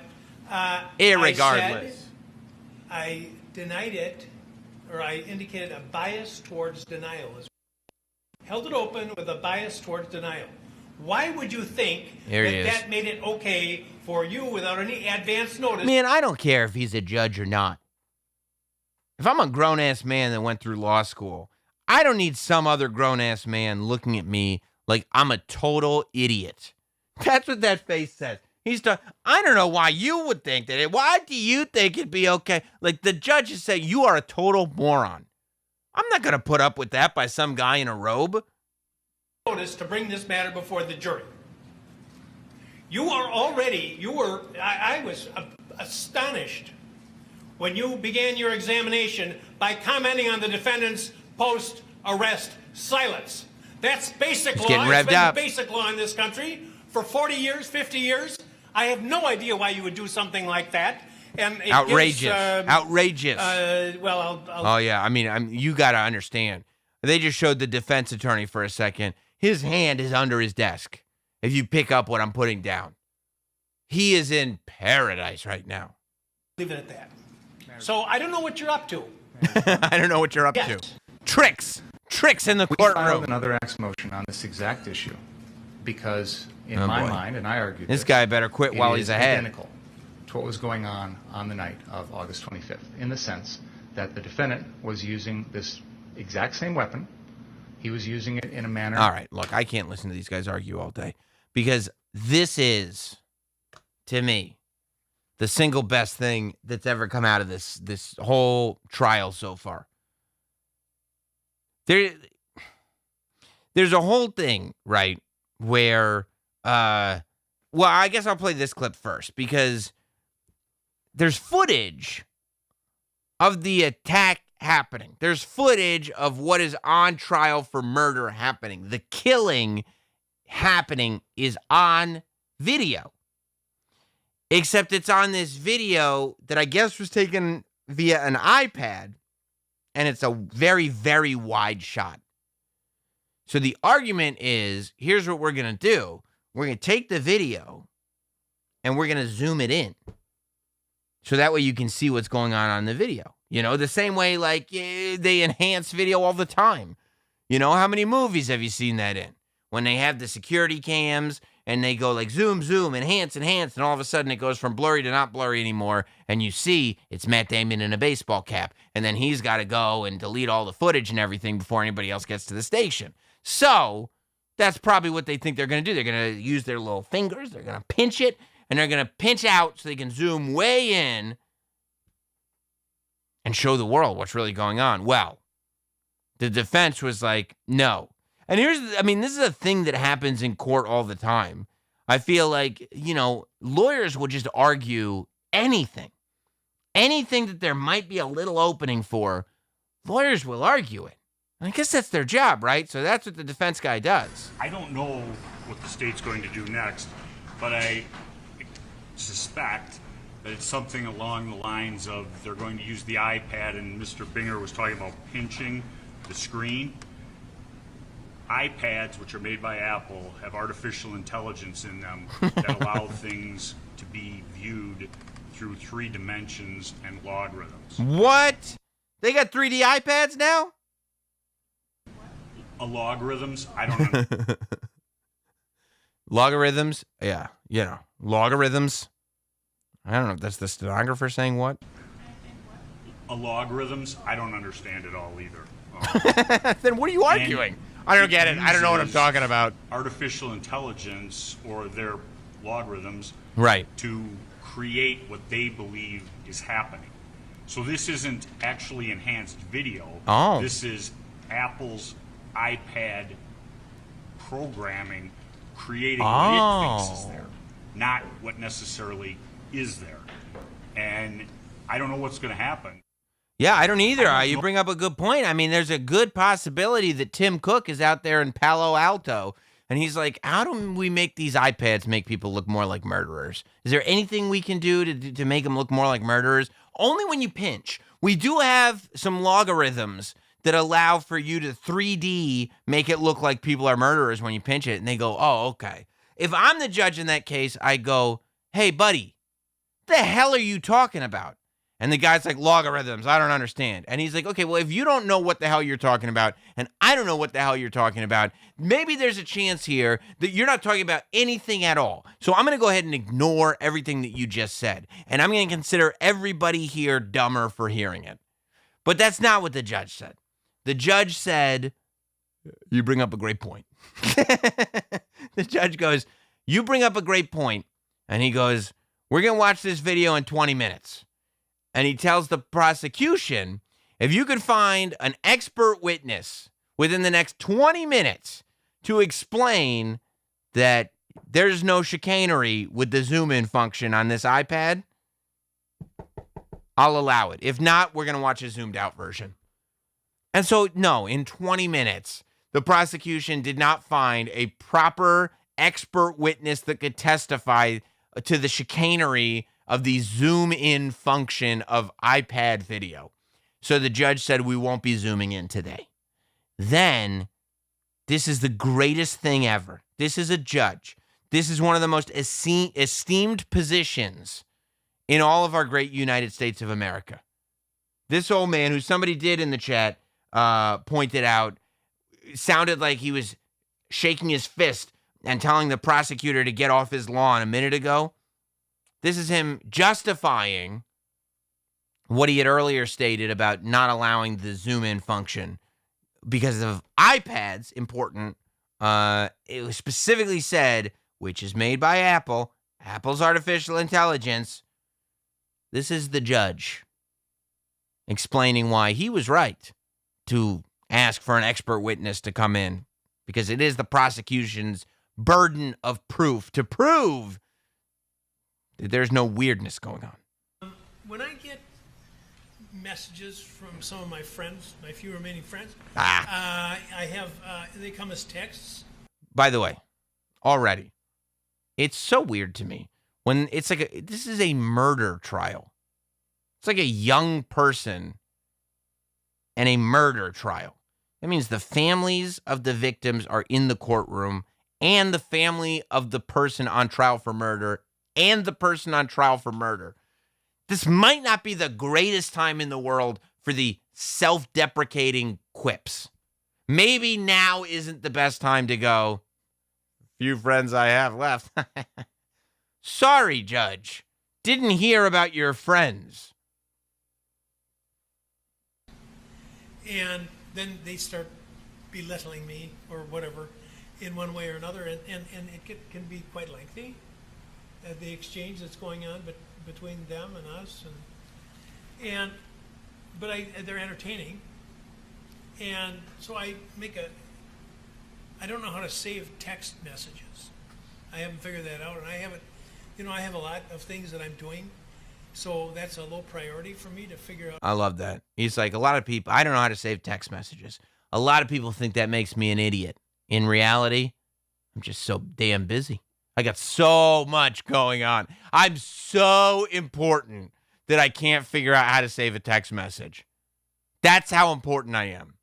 Irregardless. I denied it, or I indicated a bias towards denial. Held it open with a bias towards denial. Why would you think that made it okay for you without any advance notice? Man, I don't care if he's a judge or not. If I'm a grown-ass man that went through law school, I don't need some other grown-ass man looking at me like I'm a total idiot. That's what that face says. I don't know why you would think that. Why do you think it'd be okay? Like, the judges say you are a total moron. I'm not going to put up with that by some guy in a robe. Notice to bring this matter before the jury. I was astonished when you began your examination by commenting on the defendant's post-arrest silence. That's basic law. Getting revved up. Basic law in this country for 40 years, 50 years. I have no idea why you would do something like that. And outrageous. Outrageous. Oh, yeah. I mean, you got to understand. They just showed the defense attorney for a second. His hand is under his desk. If you pick up what I'm putting down, he is in paradise right now. Leave it at that. So I don't know what you're up to. I don't know what you're up to. Tricks in the courtroom. We filed another X motion on this exact issue because, in my mind, and I argued this guy better quit while he's ahead. Identical to what was going on the night of August 25th, in the sense that the defendant was using this exact same weapon. He was using it in a manner. All right, look, I can't listen to these guys argue all day because this is, to me, the single best thing that's ever come out of this whole trial so far. There's a whole thing, right, where, I guess I'll play this clip first because there's footage of the attack happening. There's footage of what is on trial for murder happening. The killing happening is on video. Except it's on this video that I guess was taken via an iPad, and it's a very, very wide shot. So the argument is, here's what we're going to do. We're going to take the video, and we're going to zoom it in. So that way you can see what's going on the video. You know, the same way, like, they enhance video all the time. You know, how many movies have you seen that in? When they have the security cams, and they go like zoom, zoom, enhance, and all of a sudden it goes from blurry to not blurry anymore, and you see it's Matt Damon in a baseball cap, and then he's got to go and delete all the footage and everything before anybody else gets to the station. So that's probably what they think they're going to do. They're going to use their little fingers, they're going to pinch it, and they're going to pinch out so they can zoom way in and show the world what's really going on. Well, the defense was like, no. And this is a thing that happens in court all the time. I feel like, lawyers will just argue anything. Anything that there might be a little opening for, lawyers will argue it. And I guess that's their job, right? So that's what the defense guy does. I don't know what the state's going to do next, but I suspect that it's something along the lines of they're going to use the iPad, and Mr. Binger was talking about pinching the screen. iPads, which are made by Apple, have artificial intelligence in them that allow things to be viewed through 3 dimensions and logarithms. What? They got 3D iPads now? Logarithms? I don't know. Logarithms? Yeah, logarithms. I don't know if that's the stenographer saying what. Logarithms? I don't understand it all either. Then what are you arguing? I don't get it. I don't know what I'm talking about. Artificial intelligence, or their logarithms, right, to create what they believe is happening. So this isn't actually enhanced video. Oh. This is Apple's iPad programming creating what it thinks is there, not what necessarily is there. And I don't know what's going to happen. Yeah, I don't either. You bring up a good point. I mean, there's a good possibility that Tim Cook is out there in Palo Alto And he's like, how do we make these iPads make people look more like murderers? Is there anything we can do to make them look more like murderers? Only when you pinch. We do have some logarithms that allow for you to 3D make it look like people are murderers when you pinch it. And they go, oh, okay. If I'm the judge in that case, I go, hey, buddy, the hell are you talking about? And the guy's like, logarithms, I don't understand. And he's like, okay, well, if you don't know what the hell you're talking about, and I don't know what the hell you're talking about, maybe there's a chance here that you're not talking about anything at all. So I'm going to go ahead and ignore everything that you just said. And I'm going to consider everybody here dumber for hearing it. But that's not what the judge said. The judge said, you bring up a great point. The judge goes, you bring up a great point. And he goes, we're going to watch this video in 20 minutes. And he tells the prosecution, if you could find an expert witness within the next 20 minutes to explain that there's no chicanery with the zoom in function on this iPad, I'll allow it. If not, we're going to watch a zoomed out version. And so, no, in 20 minutes, the prosecution did not find a proper expert witness that could testify to the chicanery of the zoom-in function of iPad video. So the judge said, we won't be zooming in today. Then, this is the greatest thing ever. This is a judge. This is one of the most esteemed positions in all of our great United States of America. This old man, who somebody did in the chat, pointed out, sounded like he was shaking his fist and telling the prosecutor to get off his lawn a minute ago. This is him justifying what he had earlier stated about not allowing the zoom-in function because of iPads, important. It was specifically said, which is made by Apple, Apple's artificial intelligence. This is the judge explaining why he was right to ask for an expert witness to come in, because it is the prosecution's burden of proof to prove there's no weirdness going on. When I get messages from some of my friends, my few remaining friends, they come as texts. By the way, already, it's so weird to me when it's like this is a murder trial. It's like a young person and a murder trial. That means the families of the victims are in the courtroom, and the family of the person on trial for murder and the person on trial for murder. This might not be the greatest time in the world for the self-deprecating quips. Maybe now isn't the best time to go, few friends I have left. Sorry, Judge. Didn't hear about your friends. And then they start belittling me or whatever in one way or another, and it can be quite lengthy. The exchange that's going on between them and us, but they're entertaining, and so I don't know how to save text messages. I haven't figured that out, and I have a lot of things that I'm doing, so that's a low priority for me to figure out. I love that. He's like, a lot of people, I don't know how to save text messages. A lot of people think that makes me an idiot. In reality, I'm just so damn busy. I got so much going on. I'm so important that I can't figure out how to save a text message. That's how important I am.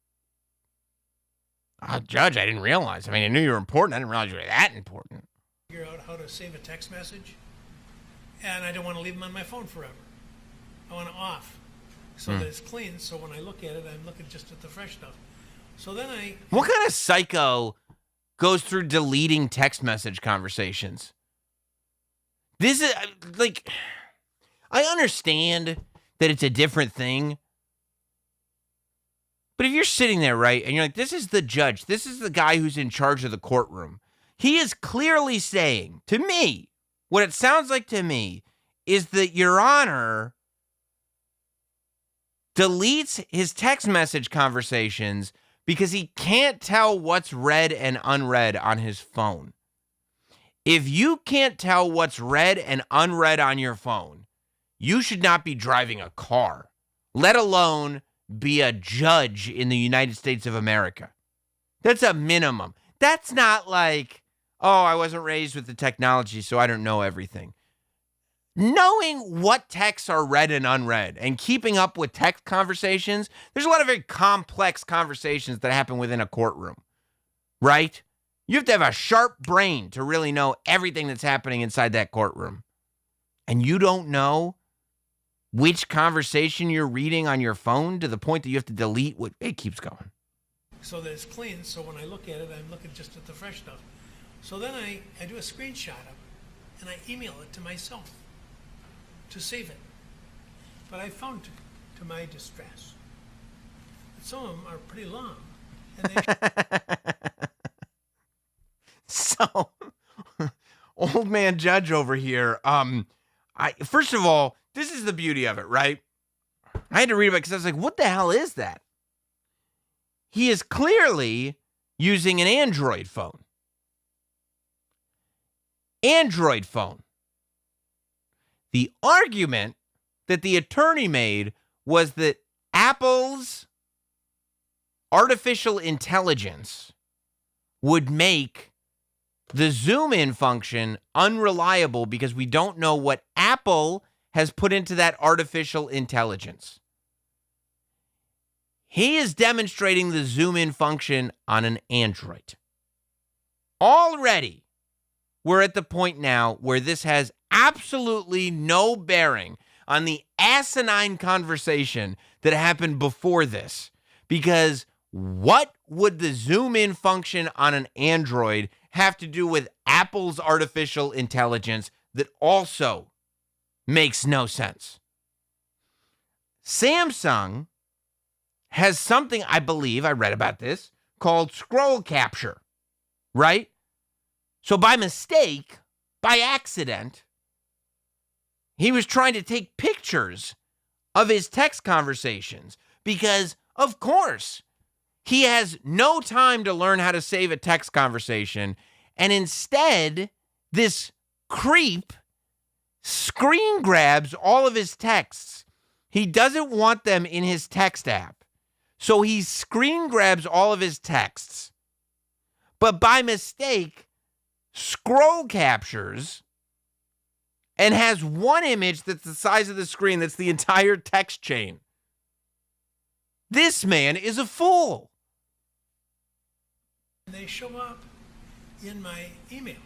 Judge, I didn't realize. I mean, I knew you were important. I didn't realize you were that important. Figure out how to save a text message, and I don't want to leave them on my phone forever. I want it off so that it's clean, so when I look at it, I'm looking just at the fresh stuff. So then What kind of psycho goes through deleting text message conversations? This is, like, I understand that it's a different thing. But if you're sitting there, right, and you're like, this is the judge. This is the guy who's in charge of the courtroom. He is clearly saying, to me, what it sounds like to me is that Your Honor deletes his text message conversations because he can't tell what's read and unread on his phone. If you can't tell what's read and unread on your phone, you should not be driving a car, let alone be a judge in the United States of America. That's a minimum. That's not like, oh, I wasn't raised with the technology, so I don't know everything. Knowing what texts are read and unread and keeping up with text conversations, there's a lot of very complex conversations that happen within a courtroom, right? You have to have a sharp brain to really know everything that's happening inside that courtroom. And you don't know which conversation you're reading on your phone to the point that you have to delete what it keeps going. So that it's clean, so when I look at it, I'm looking just at the fresh stuff. So then I do a screenshot of it, and I email it to myself to save it. But I found, to my distress, that some of them are pretty long. And they So, old man judge over here, first of all, this is the beauty of it, right? I had to read about it because I was like, what the hell is that? He is clearly using an Android phone. Android phone. The argument that the attorney made was that Apple's artificial intelligence would make the zoom in function unreliable because we don't know what Apple has put into that artificial intelligence. He is demonstrating the zoom in function on an Android. Already, we're at the point now where this has absolutely no bearing on the asinine conversation that happened before this. Because what would the zoom in function on an Android have to do with Apple's artificial intelligence that also makes no sense? Samsung has something, I believe, I read about this, called scroll capture, right? So by mistake, by accident, he was trying to take pictures of his text conversations because, of course, he has no time to learn how to save a text conversation. And instead, this creep screen grabs all of his texts. He doesn't want them in his text app. So he screen grabs all of his texts. But by mistake, scroll captures and has one image that's the size of the screen that's the entire text chain. This man is a fool. They show up in my email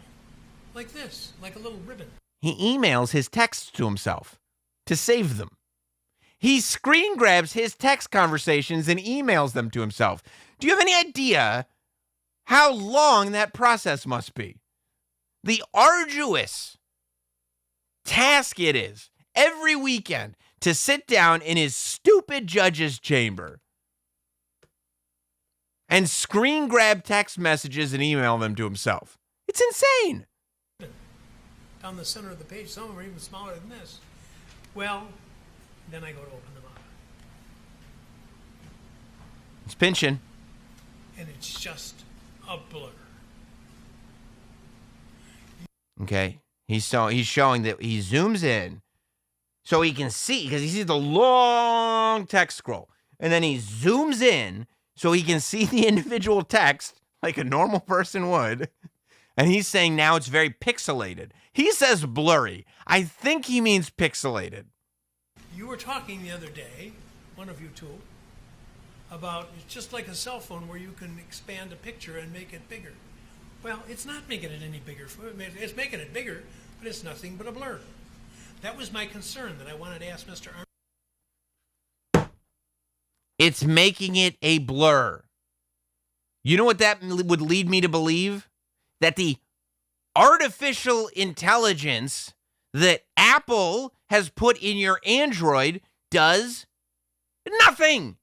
like this, like a little ribbon. He emails his texts to himself to save them. He screen grabs his text conversations and emails them to himself. Do you have any idea how long that process must be? The arduous task it is every weekend to sit down in his stupid judge's chamber and screen grab text messages and email them to himself. It's insane. Down the center of the page, some of them are even smaller than this. Well, then I go to open them up. He's pinching. And it's just a blur. Okay. He's showing that he zooms in so he can see, because he sees the long text scroll. And then he zooms in so he can see the individual text like a normal person would. And he's saying now it's very pixelated. He says blurry. I think he means pixelated. You were talking the other day, one of you two, about it's just like a cell phone where you can expand a picture and make it bigger. Well, it's not making it any bigger. It's making it bigger, but it's nothing but a blur. That was my concern that I wanted to ask Mr. Arnold. It's making it a blur. You know what that would lead me to believe? That the artificial intelligence that Apple has put in your Android does nothing.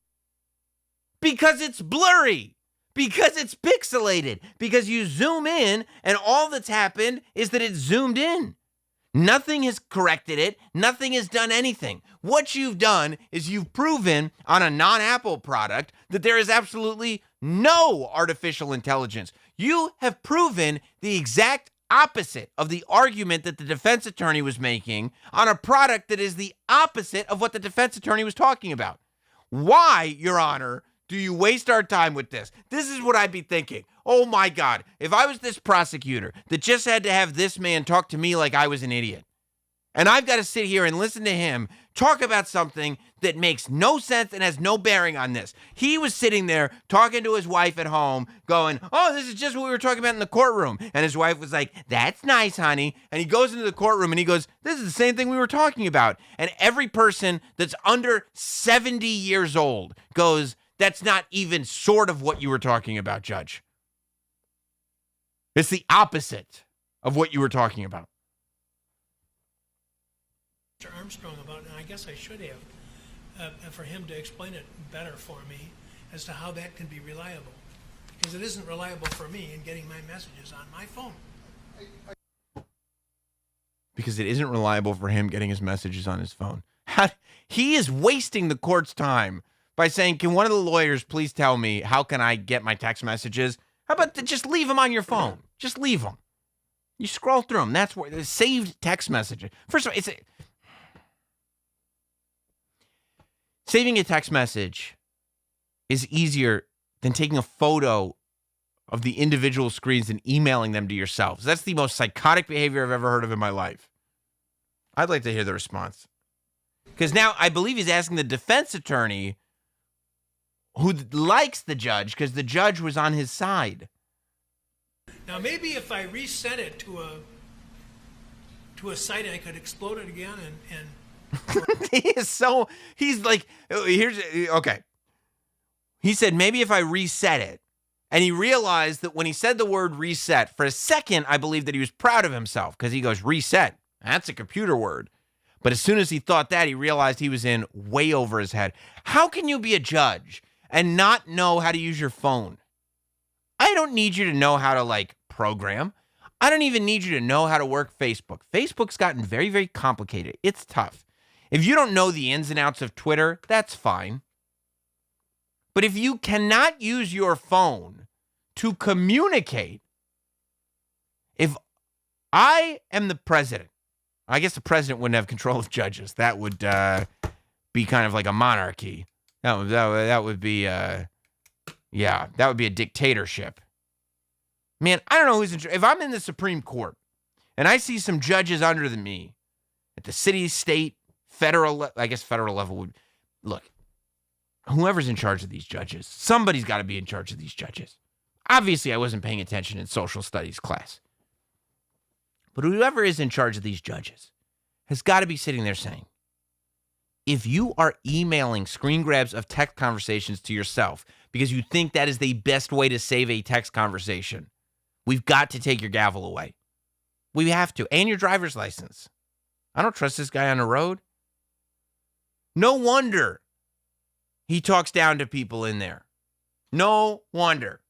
Because it's blurry. Because it's pixelated. Because you zoom in and all that's happened is that it's zoomed in. Nothing has corrected it. Nothing has done anything. What you've done is you've proven on a non-Apple product that there is absolutely no artificial intelligence. You have proven the exact opposite of the argument that the defense attorney was making on a product that is the opposite of what the defense attorney was talking about. Why, Your Honor, do you waste our time with this? This is what I'd be thinking. Oh, my God. If I was this prosecutor that just had to have this man talk to me like I was an idiot, and I've got to sit here and listen to him talk about something that makes no sense and has no bearing on this. He was sitting there talking to his wife at home going, oh, this is just what we were talking about in the courtroom. And his wife was like, that's nice, honey. And he goes into the courtroom and he goes, this is the same thing we were talking about. And every person that's under 70 years old goes, that's not even sort of what you were talking about, Judge. It's the opposite of what you were talking about. Mr. Armstrong about, and I guess I should have, for him to explain it better for me as to how that can be reliable. Because it isn't reliable for me in getting my messages on my phone. Because it isn't reliable for him getting his messages on his phone. He is wasting the court's time by saying, can one of the lawyers please tell me how can I get my text messages? How about just leave them on your phone? Just leave them. You scroll through them. That's where the saved text messages. First of all, saving a text message is easier than taking a photo of the individual screens and emailing them to yourselves. That's the most psychotic behavior I've ever heard of in my life. I'd like to hear the response. Because now I believe he's asking the defense attorney who likes the judge because the judge was on his side. Now maybe if I reset it to a site, I could explode it again and he's like, okay. He said, maybe if I reset it. And he realized that when he said the word reset, for a second, I believe that he was proud of himself because he goes, reset. That's a computer word. But as soon as he thought that, he realized he was in way over his head. How can you be a judge and not know how to use your phone? I don't need you to know how to, program. I don't even need you to know how to work Facebook. Facebook's gotten very, very complicated. It's tough. If you don't know the ins and outs of Twitter, that's fine. But if you cannot use your phone to communicate, if I am the president, I guess the president wouldn't have control of judges. That would be kind of like a monarchy. That would be, that would be a dictatorship. Man, I don't know who's in charge. If I'm in the Supreme Court and I see some judges under me at the city, state, federal, I guess federal level would, look, whoever's in charge of these judges, somebody's got to be in charge of these judges. Obviously, I wasn't paying attention in social studies class. But whoever is in charge of these judges has got to be sitting there saying, if you are emailing screen grabs of text conversations to yourself because you think that is the best way to save a text conversation, we've got to take your gavel away. We have to. And your driver's license. I don't trust this guy on the road. No wonder he talks down to people in there. No wonder.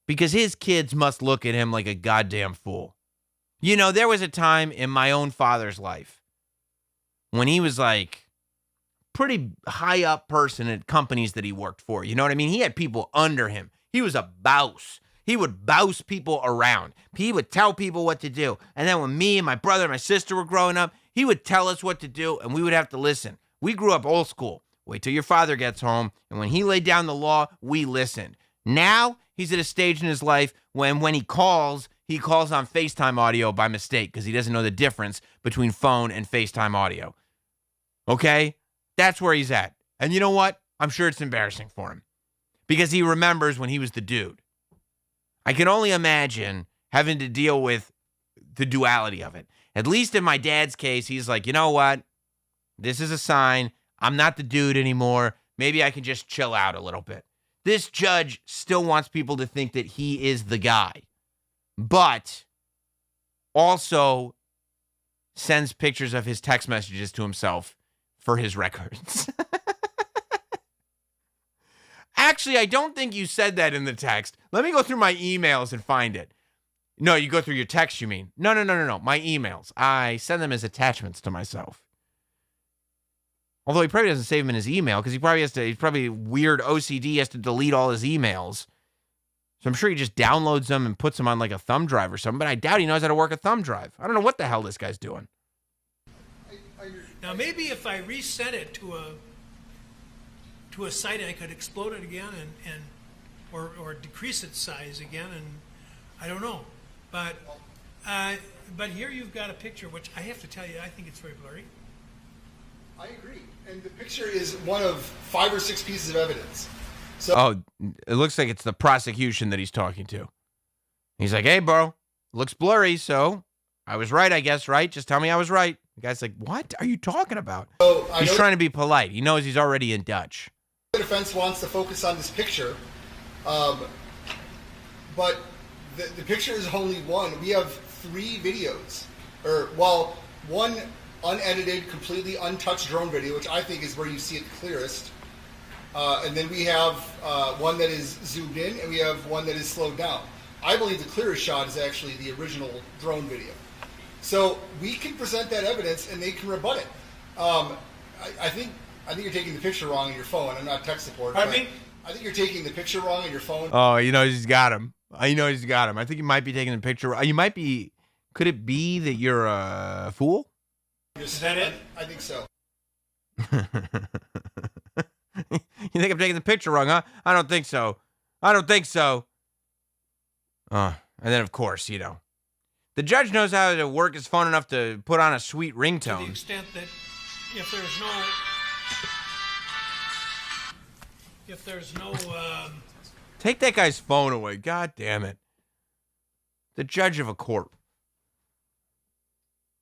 Because his kids must look at him like a goddamn fool. You know, there was a time in my own father's life when he was pretty high up person at companies that he worked for. You know what I mean? He had people under him. He was a boss. He would boss people around. He would tell people what to do. And then when me and my brother and my sister were growing up, he would tell us what to do and we would have to listen. We grew up old school. Wait till your father gets home. And when he laid down the law, we listened. Now he's at a stage in his life when he calls on FaceTime audio by mistake because he doesn't know the difference between phone and FaceTime audio. Okay? That's where he's at. And you know what? I'm sure it's embarrassing for him because he remembers when he was the dude. I can only imagine having to deal with the duality of it. At least in my dad's case, he's like, you know what? This is a sign. I'm not the dude anymore. Maybe I can just chill out a little bit. This judge still wants people to think that he is the guy, but also sends pictures of his text messages to himself for his records. Actually, I don't think you said that in the text. Let me go through my emails and find it. No, you go through your text, you mean? No. My emails. I send them as attachments to myself. Although he probably doesn't save them in his email because he's probably weird OCD, he has to delete all his emails. So I'm sure he just downloads them and puts them on a thumb drive or something, but I doubt he knows how to work a thumb drive. I don't know what the hell this guy's doing. Now maybe if I reset it to a site and I could explode it again or decrease its size again, and I don't know. But here you've got a picture, which I have to tell you, I think it's very blurry. I agree. And the picture is one of 5 or 6 pieces of evidence. So, it looks like it's the prosecution that he's talking to. He's like, hey, bro, looks blurry, so I was right, I guess, right? Just tell me I was right. The guy's like, what are you talking about? He's trying to be polite. He knows he's already in Dutch. The defense wants to focus on this picture, but the picture is only one. We have 3 videos, one unedited, completely untouched drone video, which I think is where you see it clearest. And then we have one that is zoomed in, and we have one that is slowed down. I believe the clearest shot is actually the original drone video. So we can present that evidence, and they can rebut it. I think you're taking the picture wrong on your phone. I'm not tech support. Pardon me? I think you're taking the picture wrong on your phone. Oh, he's got him. I think you might be taking the picture. You might be. Could it be that you're a fool? Is that it? I think so. You think I'm taking the picture wrong, huh? I don't think so. And then, of course, the judge knows how to work his phone enough to put on a sweet ringtone. To the extent that if there's no Take that guy's phone away. God damn it. The judge of a court.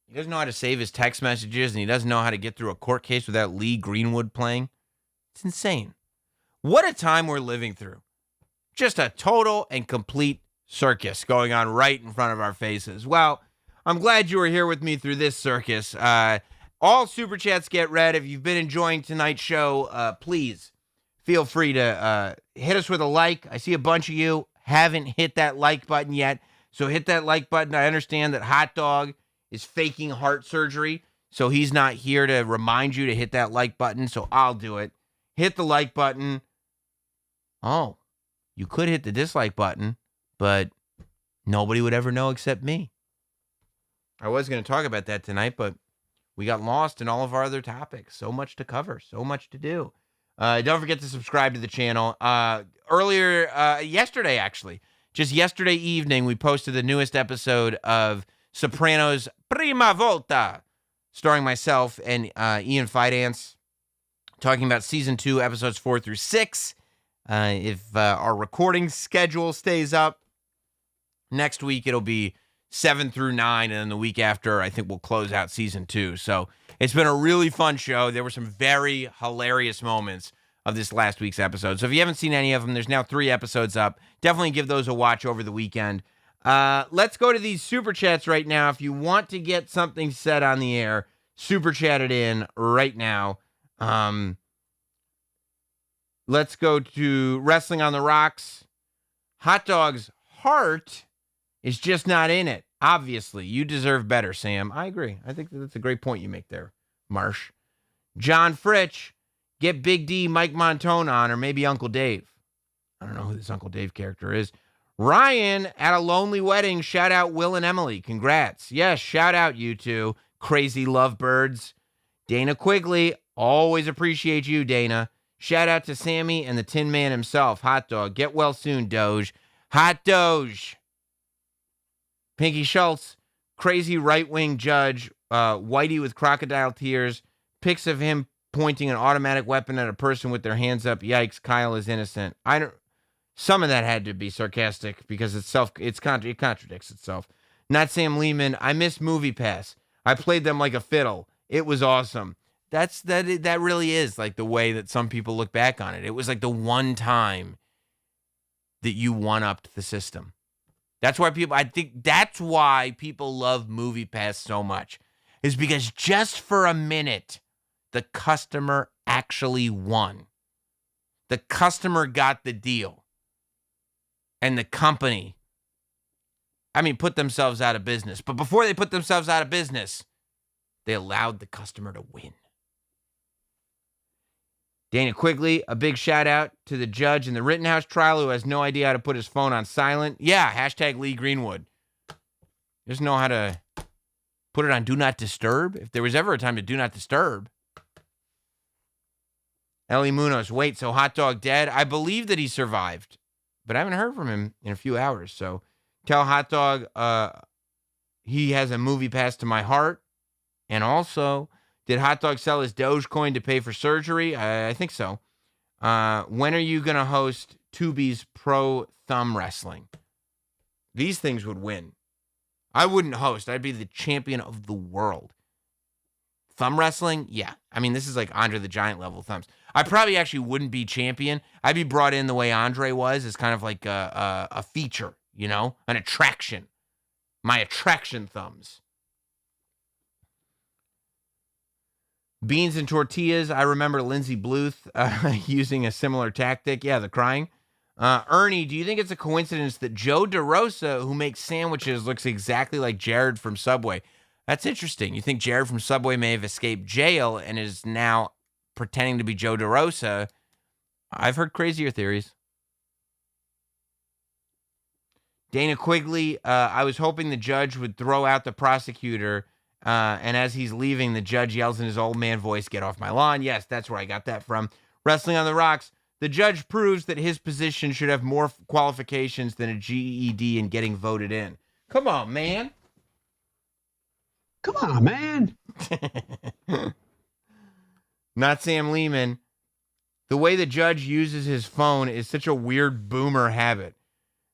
He doesn't know how to save his text messages, and he doesn't know how to get through a court case without Lee Greenwood playing. It's insane. What a time we're living through. Just a total and complete circus going on right in front of our faces. Well, I'm glad you were here with me through this circus. All Super Chats get read. If you've been enjoying tonight's show, please feel free to hit us with a like. I see a bunch of you haven't hit that like button yet, so hit that like button. I understand that Hot Dog is faking heart surgery, so he's not here to remind you to hit that like button, so I'll do it. Hit the like button. Oh, you could hit the dislike button, but nobody would ever know except me. I was going to talk about that tonight, but we got lost in all of our other topics. So much to cover, so much to do. Don't forget to subscribe to the channel. Yesterday, actually, just yesterday evening, we posted the newest episode of Sopranos Prima Volta, starring myself and Ian Fidance, talking about season 2, episodes 4 through 6. If our recording schedule stays up, next week it'll be 7 through 9, and then the week after, I think we'll close out season 2. So it's been a really fun show. There were some very hilarious moments of this last week's episode. So if you haven't seen any of them, there's now 3 episodes up. Definitely give those a watch over the weekend. Let's go to these Super Chats right now. If you want to get something said on the air, Super Chat it in right now. Let's go to Wrestling on the Rocks. Hot Dog's heart is just not in it. Obviously, you deserve better, Sam. I agree. I think that's a great point you make there, Marsh. John Fritch, get Big D, Mike Montone on, or maybe Uncle Dave. I don't know who this Uncle Dave character is. Ryan, at a lonely wedding, shout out Will and Emily. Congrats. Yes, shout out you two, crazy lovebirds. Dana Quigley, always appreciate you, Dana. Shout out to Sammy and the Tin Man himself. Hot Dog, get well soon, Doge. Hot Doge. Pinky Schultz, crazy right-wing judge, Whitey with crocodile tears, pics of him pointing an automatic weapon at a person with their hands up. Yikes, Kyle is innocent. Some of that had to be sarcastic because it contradicts itself. Not Sam Lehman, I miss MoviePass. I played them like a fiddle. It was awesome. That really is like the way that some people look back on it. It was like the one time that you one-upped the system. I think that's why people love MoviePass so much, is because just for a minute, the customer actually won. The customer got the deal. And the company, put themselves out of business. But before they put themselves out of business, they allowed the customer to win. Dana Quigley, a big shout out to the judge in the Rittenhouse trial who has no idea how to put his phone on silent. Yeah, hashtag Lee Greenwood. Doesn't know how to put it on Do Not Disturb. If there was ever a time to Do Not Disturb. Ellie Munoz, wait, so Hot Dog dead? I believe that he survived, but I haven't heard from him in a few hours. So tell Hot Dog he has a MoviePass to my heart. And also, did Hot Dog sell his Dogecoin to pay for surgery? I think so. When are you going to host Tubi's Pro Thumb Wrestling? These things would win. I wouldn't host. I'd be the champion of the world. Thumb wrestling? Yeah. I mean, this is like Andre the Giant level thumbs. I probably actually wouldn't be champion. I'd be brought in the way Andre was, as kind of like a feature, you know, an attraction. My attraction thumbs. Beans and tortillas. I remember Lindsay Bluth using a similar tactic. Yeah, the crying. Ernie, do you think it's a coincidence that Joe DeRosa, who makes sandwiches, looks exactly like Jared from Subway? That's interesting. You think Jared from Subway may have escaped jail and is now pretending to be Joe DeRosa? I've heard crazier theories. Dana Quigley, I was hoping the judge would throw out the prosecutor, and as he's leaving, the judge yells in his old man voice, "Get off my lawn." Yes, that's where I got that from. Wrestling on the Rocks. The judge proves that his position should have more qualifications than a GED and getting voted in. Come on, man. Come on, man. Not Sam Lehman. The way the judge uses his phone is such a weird boomer habit.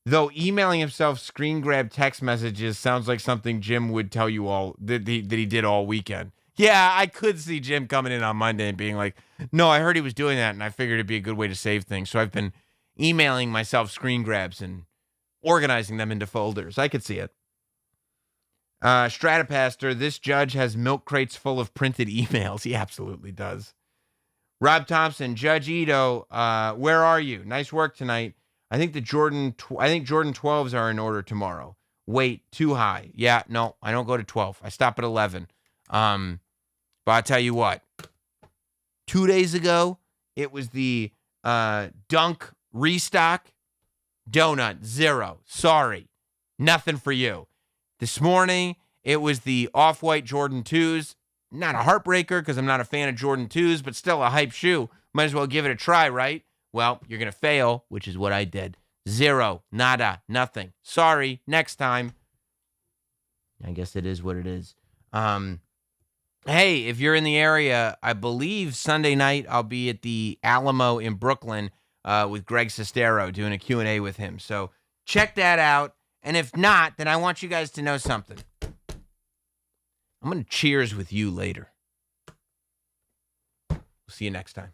Though emailing himself screen grab text messages sounds like something Jim would tell you all that he did all weekend. Yeah, I could see Jim coming in on Monday and being like, no, I heard he was doing that, and I figured it'd be a good way to save things. So I've been emailing myself screen grabs and organizing them into folders. I could see it. Stratopaster, this judge has milk crates full of printed emails. He absolutely does. Rob Thompson, Judge Ito, where are you? Nice work tonight. I think Jordan 12s are in order tomorrow. Wait, too high. Yeah, no, I don't go to 12. I stop at 11. But I'll tell you what. 2 days ago, it was the Dunk restock. Donut, 0. Sorry. Nothing for you. This morning, it was the Off-White Jordan 2s. Not a heartbreaker because I'm not a fan of Jordan 2s, but still a hype shoe. Might as well give it a try, right? Well, you're going to fail, which is what I did. 0, nada, nothing. Sorry, next time. I guess it is what it is. Hey, if you're in the area, I believe Sunday night I'll be at the Alamo in Brooklyn with Greg Sestero doing a Q&A with him. So check that out. And if not, then I want you guys to know something. I'm going to cheers with you later. We'll see you next time.